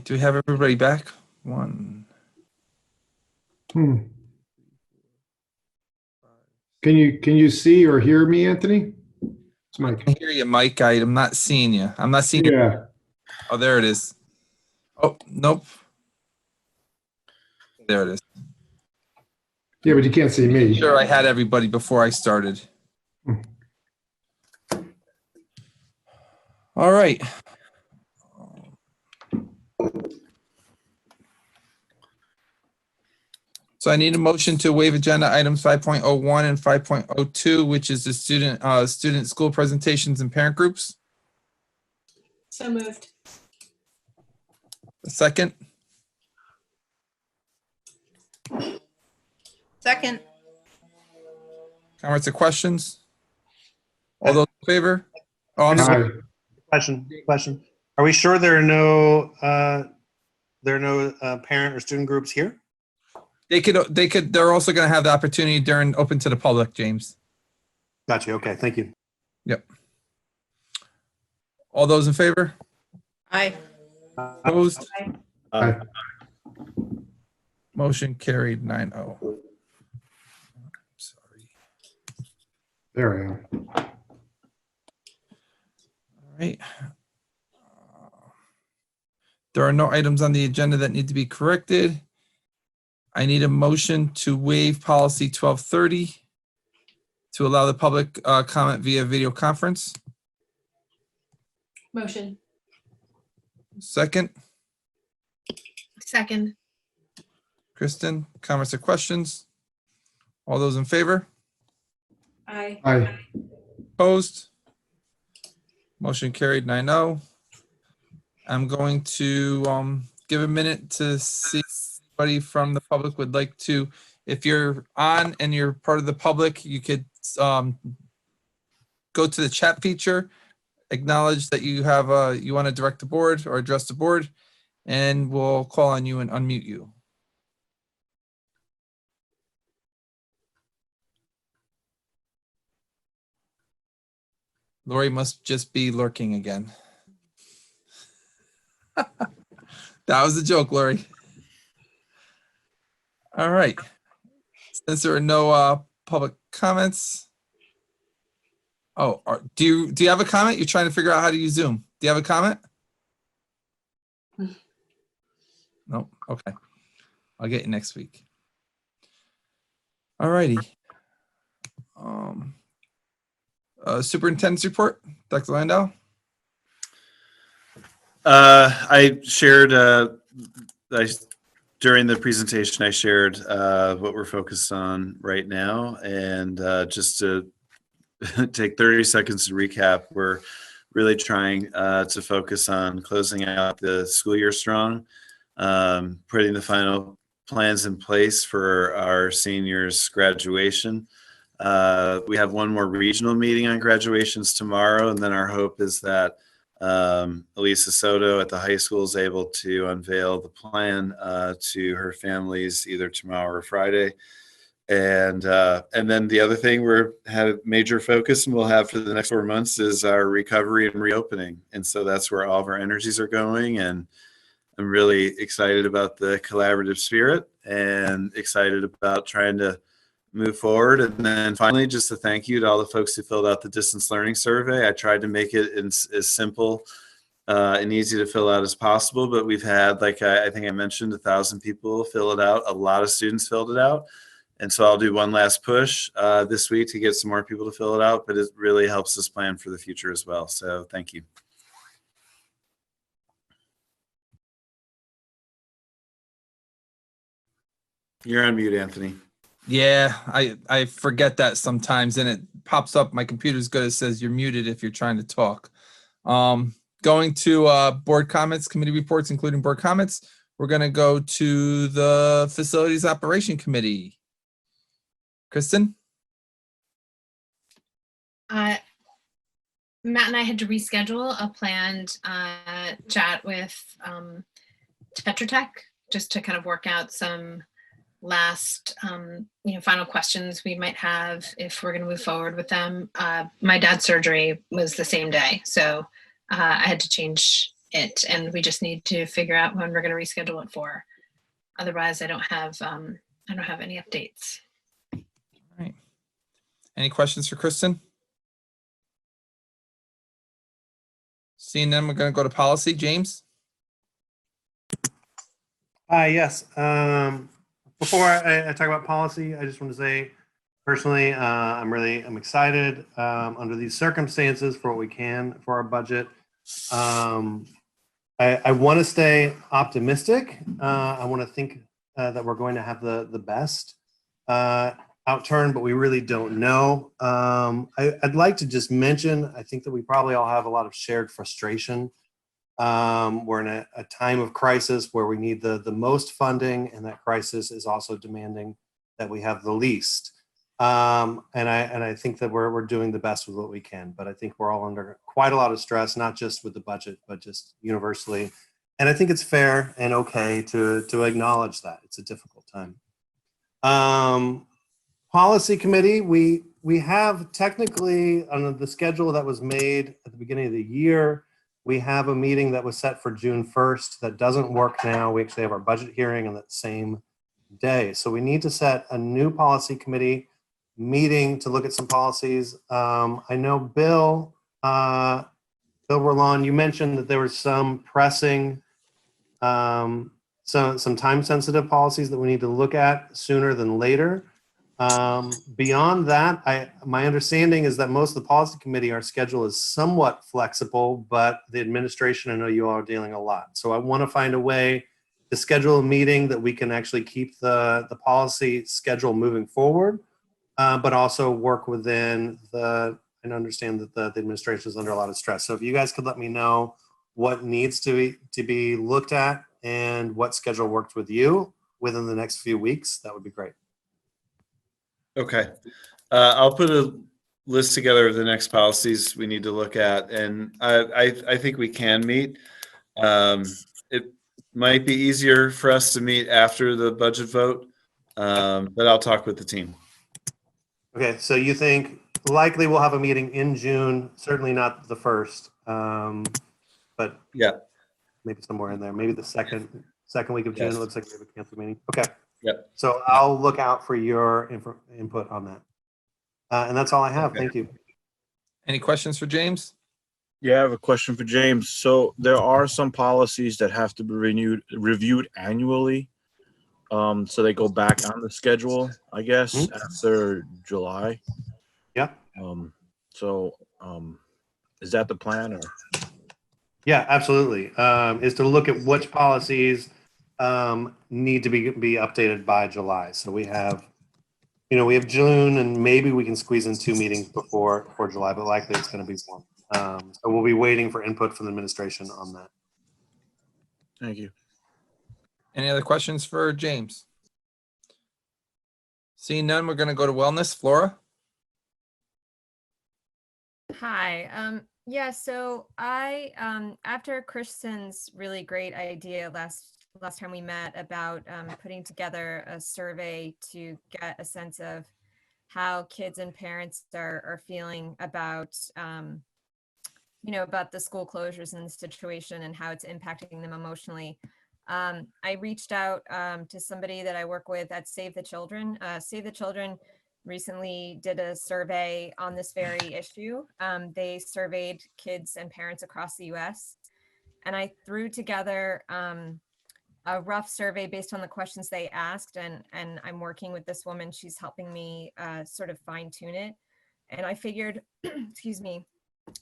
Do we have everybody back? One. Can you see or hear me, Anthony? It's I Mike. can hear you, Mike. I'm not seeing you. I'm not seeing you. Yeah. Oh, there it is. Oh, nope. There it is. Yeah, but you can't see me. Sure, I had everybody before I started. All right. So I need a motion to waive agenda items 5.01 and 5.02, which is the student school presentations and parent groups. So moved. A second. Second. Comments or questions? All those in favor? Oh, I'm sorry. Aye. Question. Are we sure there are no parent or student groups here? They're also going to have the opportunity during open to the public, James. Gotcha. Okay. Thank you. Yep. All those in favor? Aye. Opposed? Aye. Motion carried 9-0. Sorry. There I am. All right. There are no items on the agenda that need to be corrected. I need a motion to waive policy 1230 to allow the public comment via video conference. Motion. Second, Second. Kristen, comments or questions? All those in favor? Aye. Aye. Opposed? Motion carried 9-0. I'm going to give a minute to see if anybody from the public would like to, if you're on and you're part of the public, you could go to the chat feature, acknowledge that you have you want to direct the board or address the board, and we'll call on you and unmute you. Lori must just be lurking again. That was a joke, Lori. All right. Since there are no public comments. Oh, do you have a comment? You're trying to figure out how to use Zoom. Do you have a comment? No. Okay. I'll get you next week. All righty. Superintendent's report, Dr. Landau. I shared during the presentation, I shared what we're focused on right now. And just to take 30 seconds to recap, we're really trying to focus on closing out the school year strong, putting the final plans in place for our seniors' graduation. We have one more regional meeting on graduations tomorrow, and then our hope is that Elisa Soto at the high school is able to unveil the plan to her families either tomorrow or Friday. And then the other thing we're had a major focus and we'll have for the next 4 months is our recovery and reopening. And so that's where all of our energies are going. And I'm really excited about the collaborative spirit and excited about trying to move forward. And then finally, just a thank you to all the folks who filled out the distance learning survey. I tried to make it as simple and easy to fill out as possible, but we've had, like I think I mentioned, 1,000 people fill it out. A lot of students filled it out. And so I'll do one last push this week to get some more people to fill it out, but it really helps us plan for the future as well. So thank you. You're on mute, Anthony. Yeah, I forget that sometimes, and it pops up. My computer's good. It says you're muted if you're trying to talk. Going to board comments, committee reports, including board comments. We're going to go to the Facilities Operation Committee. Kristen? Matt and I had to reschedule a planned chat with Tetra Tech just to kind of work out some last final questions we might have if we're going to move forward with them. My dad's surgery was the same day, so I had to change it, and we just need to figure out when we're going to reschedule it for. Otherwise, I don't have any updates. All right. Any questions for Kristen? Seeing none, we're going to go to policy. James? Yes. Before I talk about policy, I just want to say, personally, I'm excited under these circumstances for what we can for our budget. I want to stay optimistic. I want to think that we're going to have the best outturn, but we really don't know. I'd like to just mention, I think that we probably all have a lot of shared frustration. We're in a time of crisis where we need the most funding, and that crisis is also demanding that we have the least. And I think that we're doing the best with what we can, but I think we're all under quite a lot of stress, not just with the budget, but just universally. And I think it's fair and okay to acknowledge that it's a difficult time. Policy committee, we have technically on the schedule that was made at the beginning of the year, we have a meeting that was set for June 1st that doesn't work now. We actually have our budget hearing on that same day. So we need to set a new policy committee meeting to look at some policies. I know Bill Roland, you mentioned that there were some pressing, some time sensitive policies that we need to look at sooner than later. Beyond that, my understanding is that most of the policy committee, our schedule is somewhat flexible, but the administration, I know you all are dealing a lot. So I want to find a way to schedule a meeting that we can actually keep the policy schedule moving forward, but also work within and understand that the administration is under a lot of stress. So if you guys could let me know what needs to be looked at and what schedule worked with you within the next few weeks, that would be great. Okay. I'll put a list together of the next policies we need to look at, and I think we can meet. It might be easier for us to meet after the budget vote, but I'll talk with the team. Okay, so you think likely we'll have a meeting in June, certainly not the 1st, but yeah, maybe somewhere in there, maybe the second week of June. Yes. It looks like we have a council meeting. Okay. Yep. So I'll look out for your input on that. And that's all I have. Okay. Thank you. Any questions for James? Yeah, I have a question for James. So there are some policies that have to be reviewed annually. So they go back on the schedule, I guess, after July. Yeah. Is that the plan, or? Yeah, absolutely. Is to look at which policies need to be updated by July. So we have June, and maybe we can squeeze in 2 meetings before July, but likely it's going to be 1. So we'll be waiting for input from the administration on that. Thank you. Any other questions for James? Seeing none, we're going to go to wellness. Flora? Hi. Yeah, so I after Kristen's really great idea last time we met about putting together a survey to get a sense of how kids and parents are feeling about about the school closures and the situation and how it's impacting them emotionally. I reached out to somebody that I work with at Save the Children. Save the Children recently did a survey on this very issue. They surveyed kids and parents across the US, and I threw together a rough survey based on the questions they asked, and I'm working with this woman. She's helping me sort of fine tune it. And I figured, excuse me,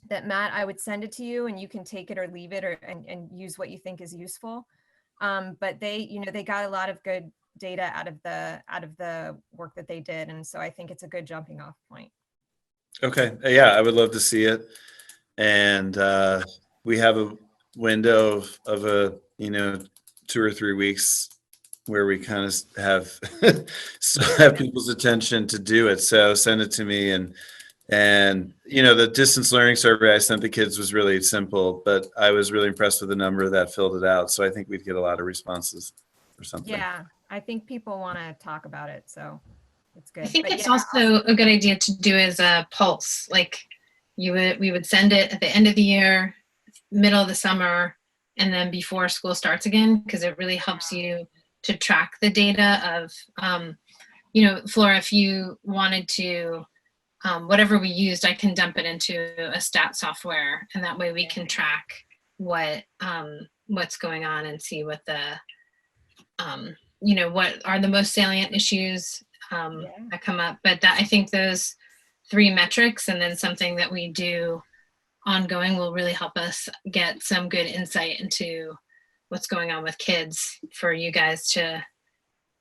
that Matt, I would send it to you and you can take it or leave it, or and use what you think is useful. But they got a lot of good data out of the work that they did, and so I think it's a good jumping off point. Okay. Yeah, I would love to see it. And we have a window of a 2 or 3 weeks where we kind of have have people's attention to do it. So send it to me. And the distance learning survey I sent the kids was really simple, but I was really impressed with the number that filled it out. So I think we'd get a lot of responses or something. Yeah, I think people want to talk about it, so it's good. I think But it's yeah, also a good idea to do as a pulse. Like we would send it at the end of the year, middle of the summer, and then before school starts again, because it really helps you to track the data of, Flora, if you wanted to, whatever we used, I can dump it into a stat software, and that way we can track what's going on and see what the, what are the most salient issues that come up. But I think those 3 metrics and then something that we do ongoing will really help us get some good insight into what's going on with kids for you guys to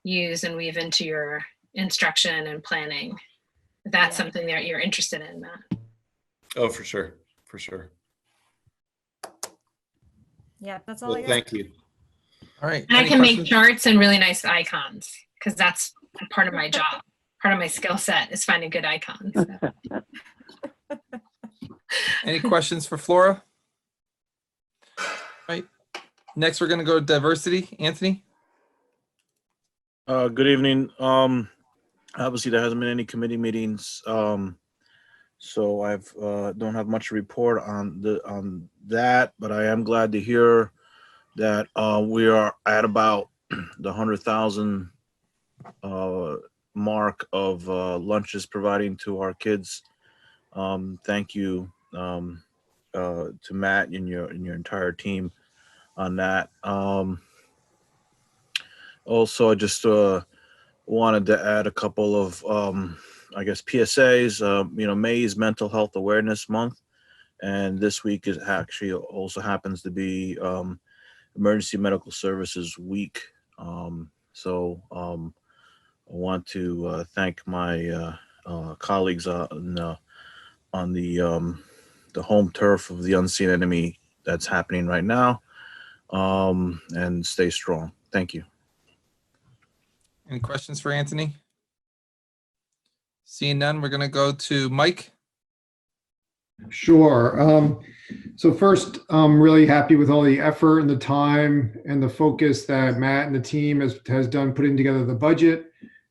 use and weave into your instruction and planning. If that's something that you're interested in, Matt. Oh, for sure. For sure. yeah, that's all Well, I got. thank you. All right. And I Any can make questions? charts and really nice icons because that's part of my job. Part of my skill set is finding good icons. Any questions for Flora? All right. Next, we're going to go to diversity. Anthony? Good evening. Obviously, there hasn't been any committee meetings, so I've don't have much to report on that. But I am glad to hear that we are at about the 100,000 mark of lunches providing to our kids. Thank you to Matt and your entire team on that. Also, I just wanted to add a couple of, I guess, PSAs. May is Mental Health Awareness Month, and this week is actually also happens to be Emergency Medical Services Week. So I want to thank my colleagues on the home turf of the unseen enemy that's happening right now, and stay strong. Thank you. Any questions for Anthony? Seeing none, we're going to go to Mike. Sure. So first, I'm really happy with all the effort and the time and the focus that Matt and the team has done putting together the budget.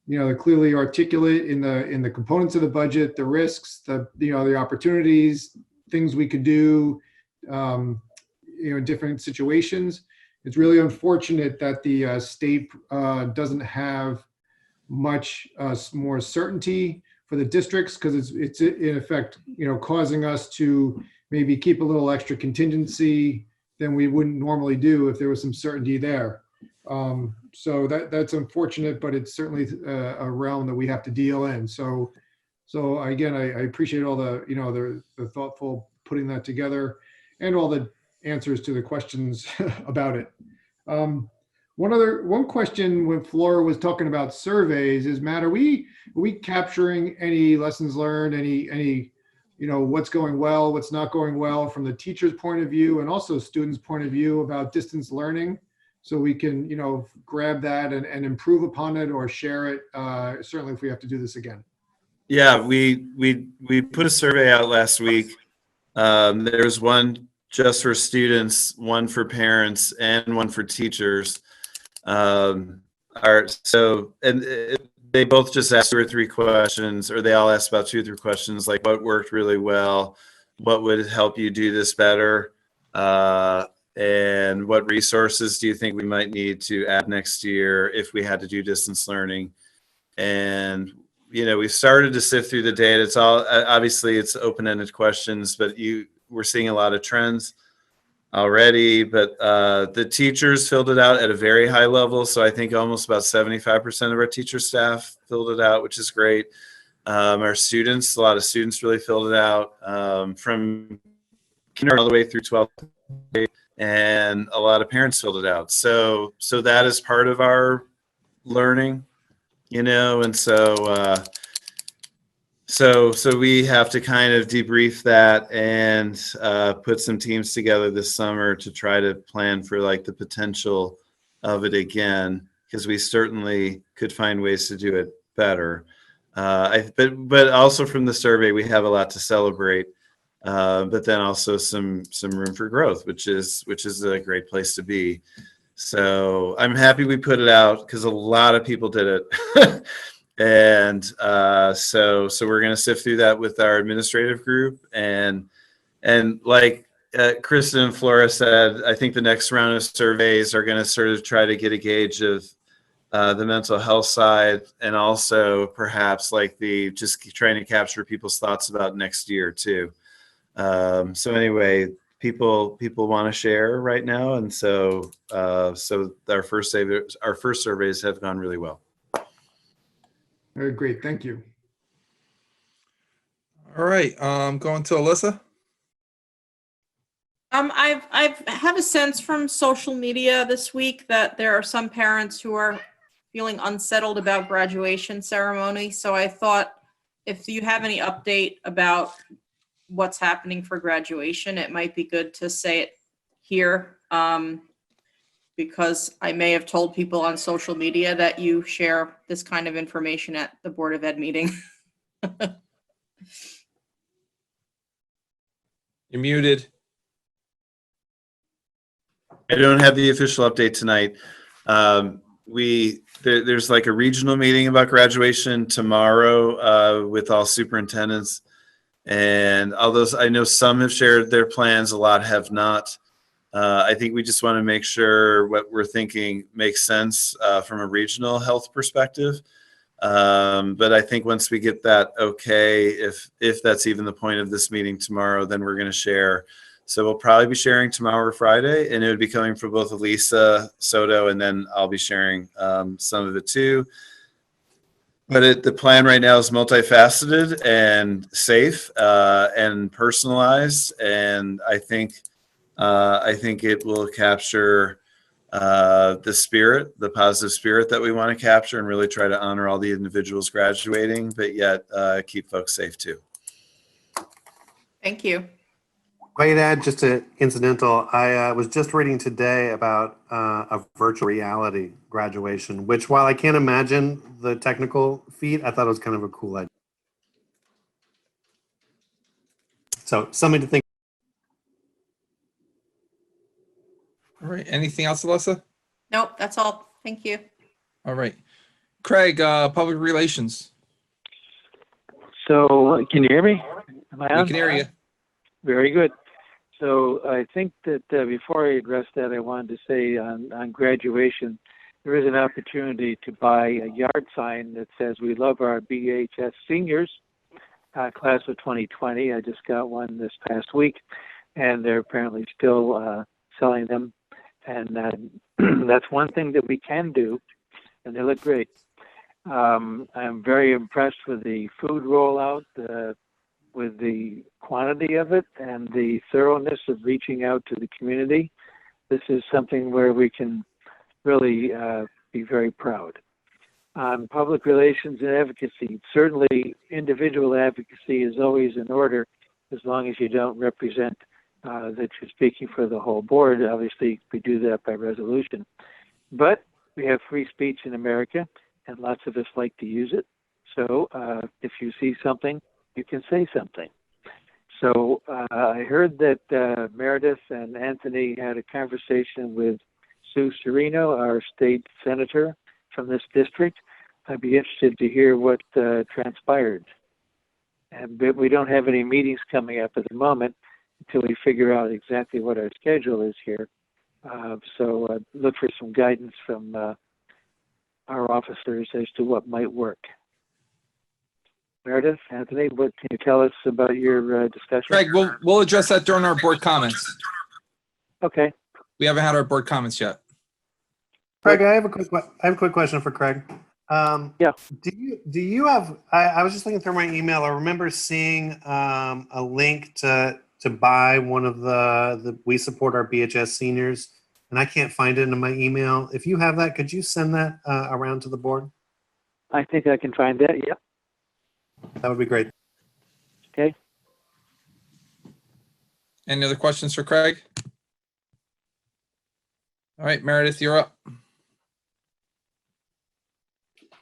They're clearly articulate in the components of the budget, the risks, the opportunities, things we could do, in different situations. It's really unfortunate that the state doesn't have much more certainty for the districts, because it's in effect, causing us to maybe keep a little extra contingency than we wouldn't normally do if there was some certainty there. So that's unfortunate, but it's certainly a realm that we have to deal in. So again, I appreciate all the the thoughtful putting that together and all the answers to the questions about it. One question when Flora was talking about surveys is, Matt, are we capturing any lessons learned, any what's going well, what's not going well from the teacher's point of view and also students' point of view about distance learning, so we can grab that and improve upon it or share it, certainly if we have to do this again. Yeah, we put a survey out last week. There's one just for students, one for parents, and one for teachers. They both just asked 2 or 3 questions, or they all asked about 2 or 3 questions, like what worked really well, what would help you do this better, and what resources do you think we might need to add next year if we had to do distance learning. And we've started to sift through the data. It's all obviously it's open-ended questions, but we're seeing a lot of trends already. But the teachers filled it out at a very high level, so I think almost about 75% of our teacher staff filled it out, which is great. Our students, a lot of students really filled it out from kindergarten all the way through 12th grade, and a lot of parents filled it out. So that is part of our learning, and so we have to kind of debrief that and put some teams together this summer to try to plan for like the potential of it again, because we certainly could find ways to do it better. But also from the survey, we have a lot to celebrate, but then also some room for growth, which is a great place to be. So I'm happy we put it out because a lot of people did it. And so we're going to sift through that with our administrative group. And like Kristen and Flora said, I think the next round of surveys are going to sort of try to get a gauge of the mental health side, and also perhaps like just trying to capture people's thoughts about next year too. So anyway, people want to share right now, and so our first surveys have gone really well. Very great. Thank you. All right. Going to Alyssa. I have a sense from social media this week that there are some parents who are feeling unsettled about graduation ceremony. So I thought if you have any update about what's happening for graduation, it might be good to say it here, because I may have told people on social media that you share this kind of information at the Board of Ed meeting. You're muted. I don't have the official update tonight. There's like a regional meeting about graduation tomorrow with all superintendents, and although I know some have shared their plans, a lot have not. I think we just want to make sure what we're thinking makes sense from a regional health perspective. But I think once we get that okay, if that's even the point of this meeting tomorrow, then we're going to share. So we'll probably be sharing tomorrow or Friday, and it would be coming from both Elisa Soto, and then I'll be sharing some of it too. But the plan right now is multifaceted and safe and personalized, and I think it will capture the positive spirit that we want to capture, and really try to honor all the individuals graduating, but yet keep folks safe too. Thank you. Might add just an incidental. I was just reading today about a virtual reality graduation, which, while I can't imagine the technical feat, I thought it was kind of a cool idea. So something to think. All right. Anything else, Alyssa? Nope, that's all. Thank you. All right. Craig, public relations. So can you hear me? Am I on? We can hear you. Very good. So I think that before I address that, I wanted to say on graduation, there is an opportunity to buy a yard sign that says, "We love our BHS seniors, class of 2020. I just got one this past week, and they're apparently still selling them. And that's one thing that we can do, and they look great. I'm very impressed with the food rollout, with the quantity of it and the thoroughness of reaching out to the community. This is something where we can really be very proud. On public relations and advocacy, certainly individual advocacy is always in order as long as you don't represent that you're speaking for the whole board. Obviously, we do that by resolution. But we have free speech in America, and lots of us like to use it. So if you see something, you can say something. So I heard that Meredith and Anthony had a conversation with Sue Serino, our state senator from this district. I'd be interested to hear what transpired. But we don't have any meetings coming up at the moment until we figure out exactly what our schedule is here. So look for some guidance from our officers as to what might work. Meredith, Anthony, what can you tell us about your discussion? Craig, we'll address that during our board comments. Okay. We haven't had our board comments yet. Craig, I have a quick question for Craig. Yeah. Do you have? I was just looking through my email. I remember seeing a link to buy one of the We Support Our BHS Seniors, and I can't find it in my email. If you have that, could you send that around to the board? I think I can find that. Yep. That would be great. Okay. Any other questions for Craig? All right, Meredith, you're up.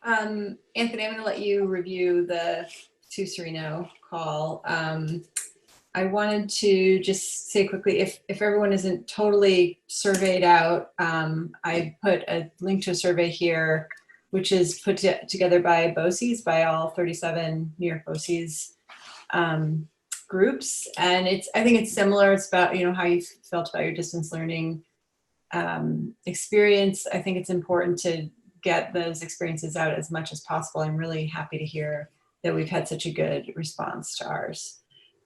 Anthony, I'm going to let you review the Sue Serino call. I wanted to just say quickly, if everyone isn't totally surveyed out, I put a link to a survey here, which is put together by BOCES, by all 37 New York BOCES groups. And I think it's similar. It's about, how you felt about your distance learning experience. I think it's important to get those experiences out as much as possible. I'm really happy to hear that we've had such a good response to ours.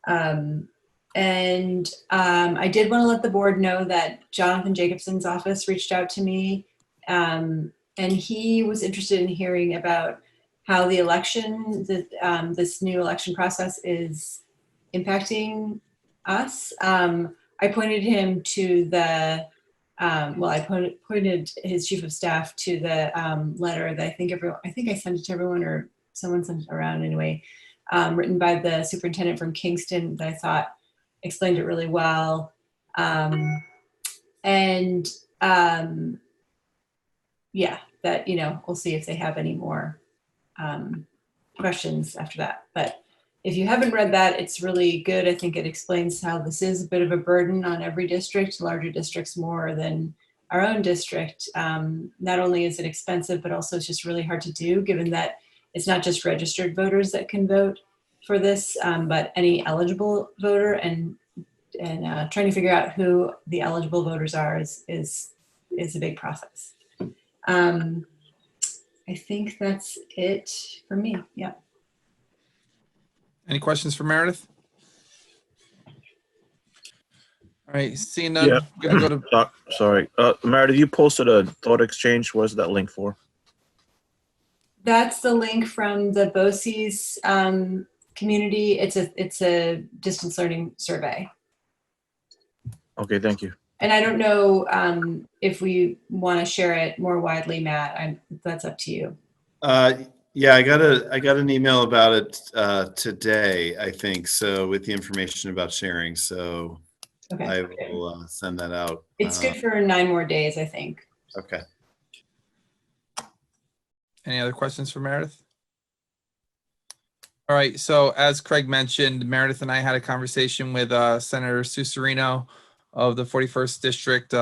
I did want to let the board know that Jonathan Jacobson's office reached out to me, and he was interested in hearing about how the election, this new election process is impacting us. I pointed him to the I pointed his chief of staff to the letter that I think I sent it to everyone, or someone sent it around anyway, written by the superintendent from Kingston that I thought explained it really well. That, we'll see if they have any more questions after that. But if you haven't read that, it's really good. I think it explains how this is a bit of a burden on every district, larger districts more than our own district. Not only is it expensive, but also it's just really hard to do, given that it's not just registered voters that can vote for this, but any eligible voter, and trying to figure out who the eligible voters are is a big process. I think that's it for me. Yeah. Any questions for Meredith? All right, seeing none. Yeah. Go to Sorry. Meredith, you posted a thought exchange. What's that link for? That's the link from the BOCES community. It's a distance learning survey. Okay, thank you. And I don't know if we want to share it more widely, Matt. That's up to you. Yeah, I got an email about it today, I think. So with the information about sharing, so Okay. I will send that out. It's good for 9 more days, I think. Okay. Any other questions for Meredith? All right, so as Craig mentioned, Meredith and I had a conversation with Senator Sue Serino of the 41st District.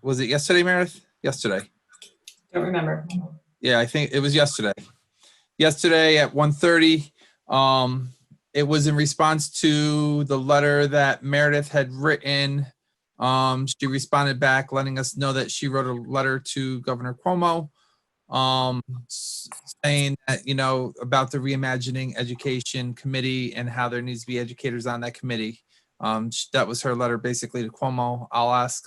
Was it yesterday, Meredith? Yesterday. Don't remember. Yeah, I think it was yesterday. Yesterday at 1:30. It was in response to the letter that Meredith had written. She responded back letting us know that she wrote a letter to Governor Cuomo saying that, about the Reimagining Education Committee and how there needs to be educators on that committee. That was her letter basically to Cuomo. I'll ask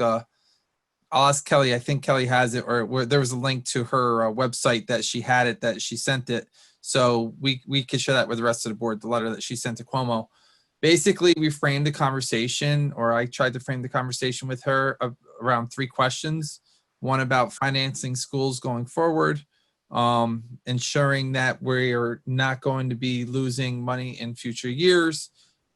Kelly. I think Kelly has it, or there was a link to her website that she had it, that she sent it. So we could share that with the rest of the board, the letter that she sent to Cuomo. Basically, we framed the conversation, or I tried to frame the conversation with her around 3 questions. One about financing schools going forward, ensuring that we're not going to be losing money in future years.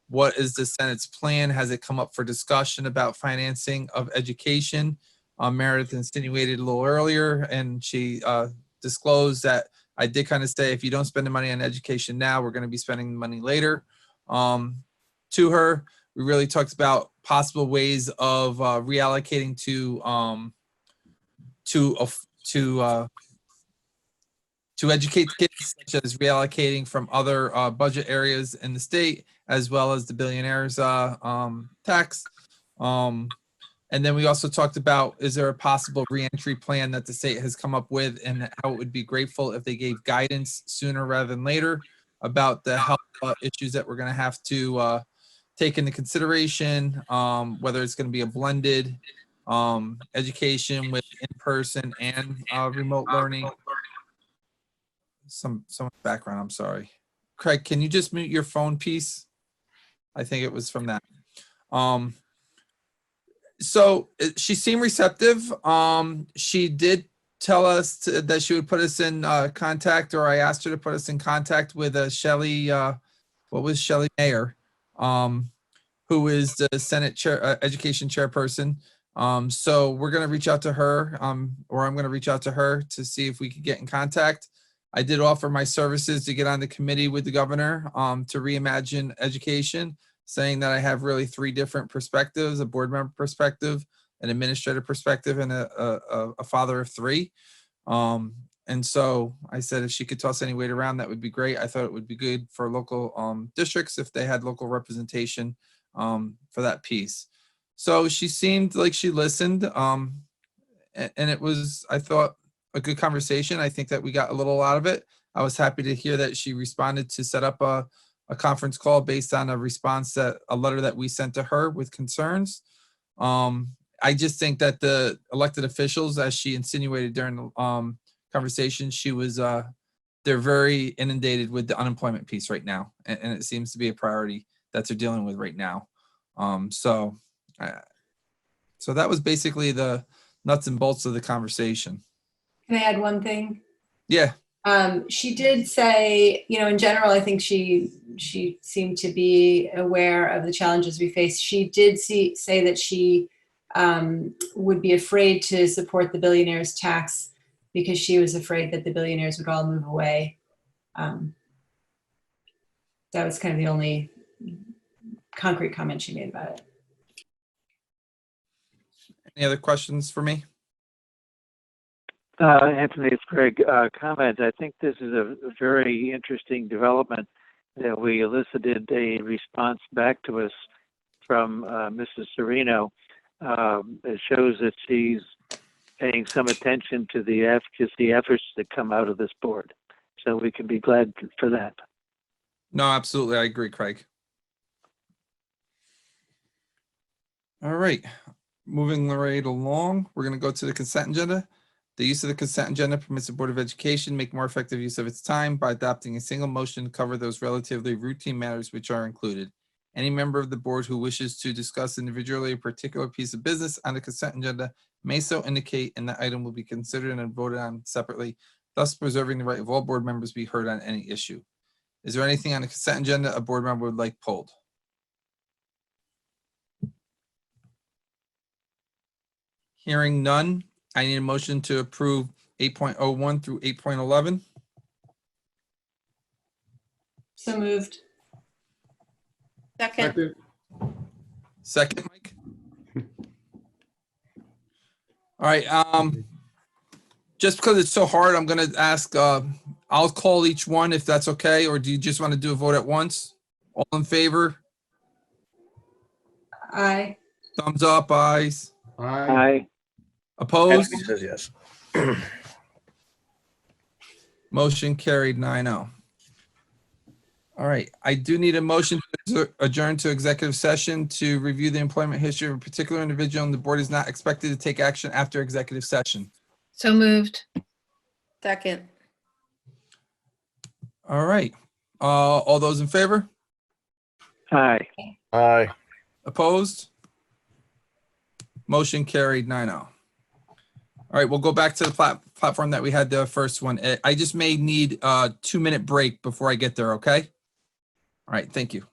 What is the Senate's plan? Has it come up for discussion about financing of education? Meredith insinuated a little earlier, and she disclosed that I did kind of say, if you don't spend the money on education now, we're going to be spending the money later. To her, we really talked about possible ways of reallocating to educate the kids, such as reallocating from other budget areas in the state, as well as the billionaires tax. And then we also talked about, is there a possible reentry plan that the state has come up with, and how it would be grateful if they gave guidance sooner rather than later. about the health issues that we're going to have to take into consideration, whether it's going to be a blended education with in-person and remote learning. Some background, I'm sorry. Craig, can you just mute your phone piece? I think it was from that. So she seemed receptive. She did tell us that she would put us in contact, or I asked her to put us in contact with Shelley, Shelley Mayer, who is the Senate Chair, Education Chairperson. So we're going to reach out to her, or I'm going to reach out to her to see if we could get in contact. I did offer my services to get on the committee with the governor to reimagine education, saying that I have really 3 different perspectives: a board member perspective, an administrative perspective, and a father of 3. And so I said if she could toss any weight around, that would be great. I thought it would be good for local districts if they had local representation for that piece. So she seemed like she listened, and it was, I thought, a good conversation. I think that we got a little out of it. I was happy to hear that she responded to set up a conference call based on a letter that we sent to her with concerns. I just think that the elected officials, as she insinuated during the conversation, they're very inundated with the unemployment piece right now. And it seems to be a priority that they're dealing with right now. So that was basically the nuts and bolts of the conversation. Can I add one thing? Yeah. She did say, in general, I think she seemed to be aware of the challenges we face. She did say that she would be afraid to support the billionaires tax because she was afraid that the billionaires would all move away. That was kind of the only concrete comment she made about it. Any other questions for me? Anthony, it's Greg. Comment. I think this is a very interesting development that we elicited a response back to us from Mrs. Serino. It shows that she's paying some attention to the advocacy efforts that come out of this board. So we can be glad for that. No, absolutely. I agree, Craig. All right. Moving right along, we're going to go to the consent agenda. The use of the consent agenda permits the Board of Education make more effective use of its time by adopting a single motion to cover those relatively routine matters which are included. Any member of the board who wishes to discuss individually a particular piece of business on the consent agenda may so indicate, and the item will be considered and voted on separately, thus preserving the right of all board members to be heard on any issue. Is there anything on the consent agenda a board member would like pulled? Hearing none, I need a motion to approve 8.01 through 8.11. So moved. Second. Second, Mike? All right, just because it's so hard, I'm gonna ask, I'll call each one if that's okay, or do you just want to do a vote at once? All in favor? Aye. Thumbs up, ayes. Aye. Opposed? Anthony says yes. Motion carried 9-0. All right, I do need a motion to adjourn to executive session to review the employment history of a particular individual, and the board is not expected to take action after executive session. So moved. Second. All right, all those in favor? Aye. Aye. Opposed? Motion carried 9-0. All right, we'll go back to the platform that we had the first one. I just may need a 2-minute break before I get there, okay? All right, thank you.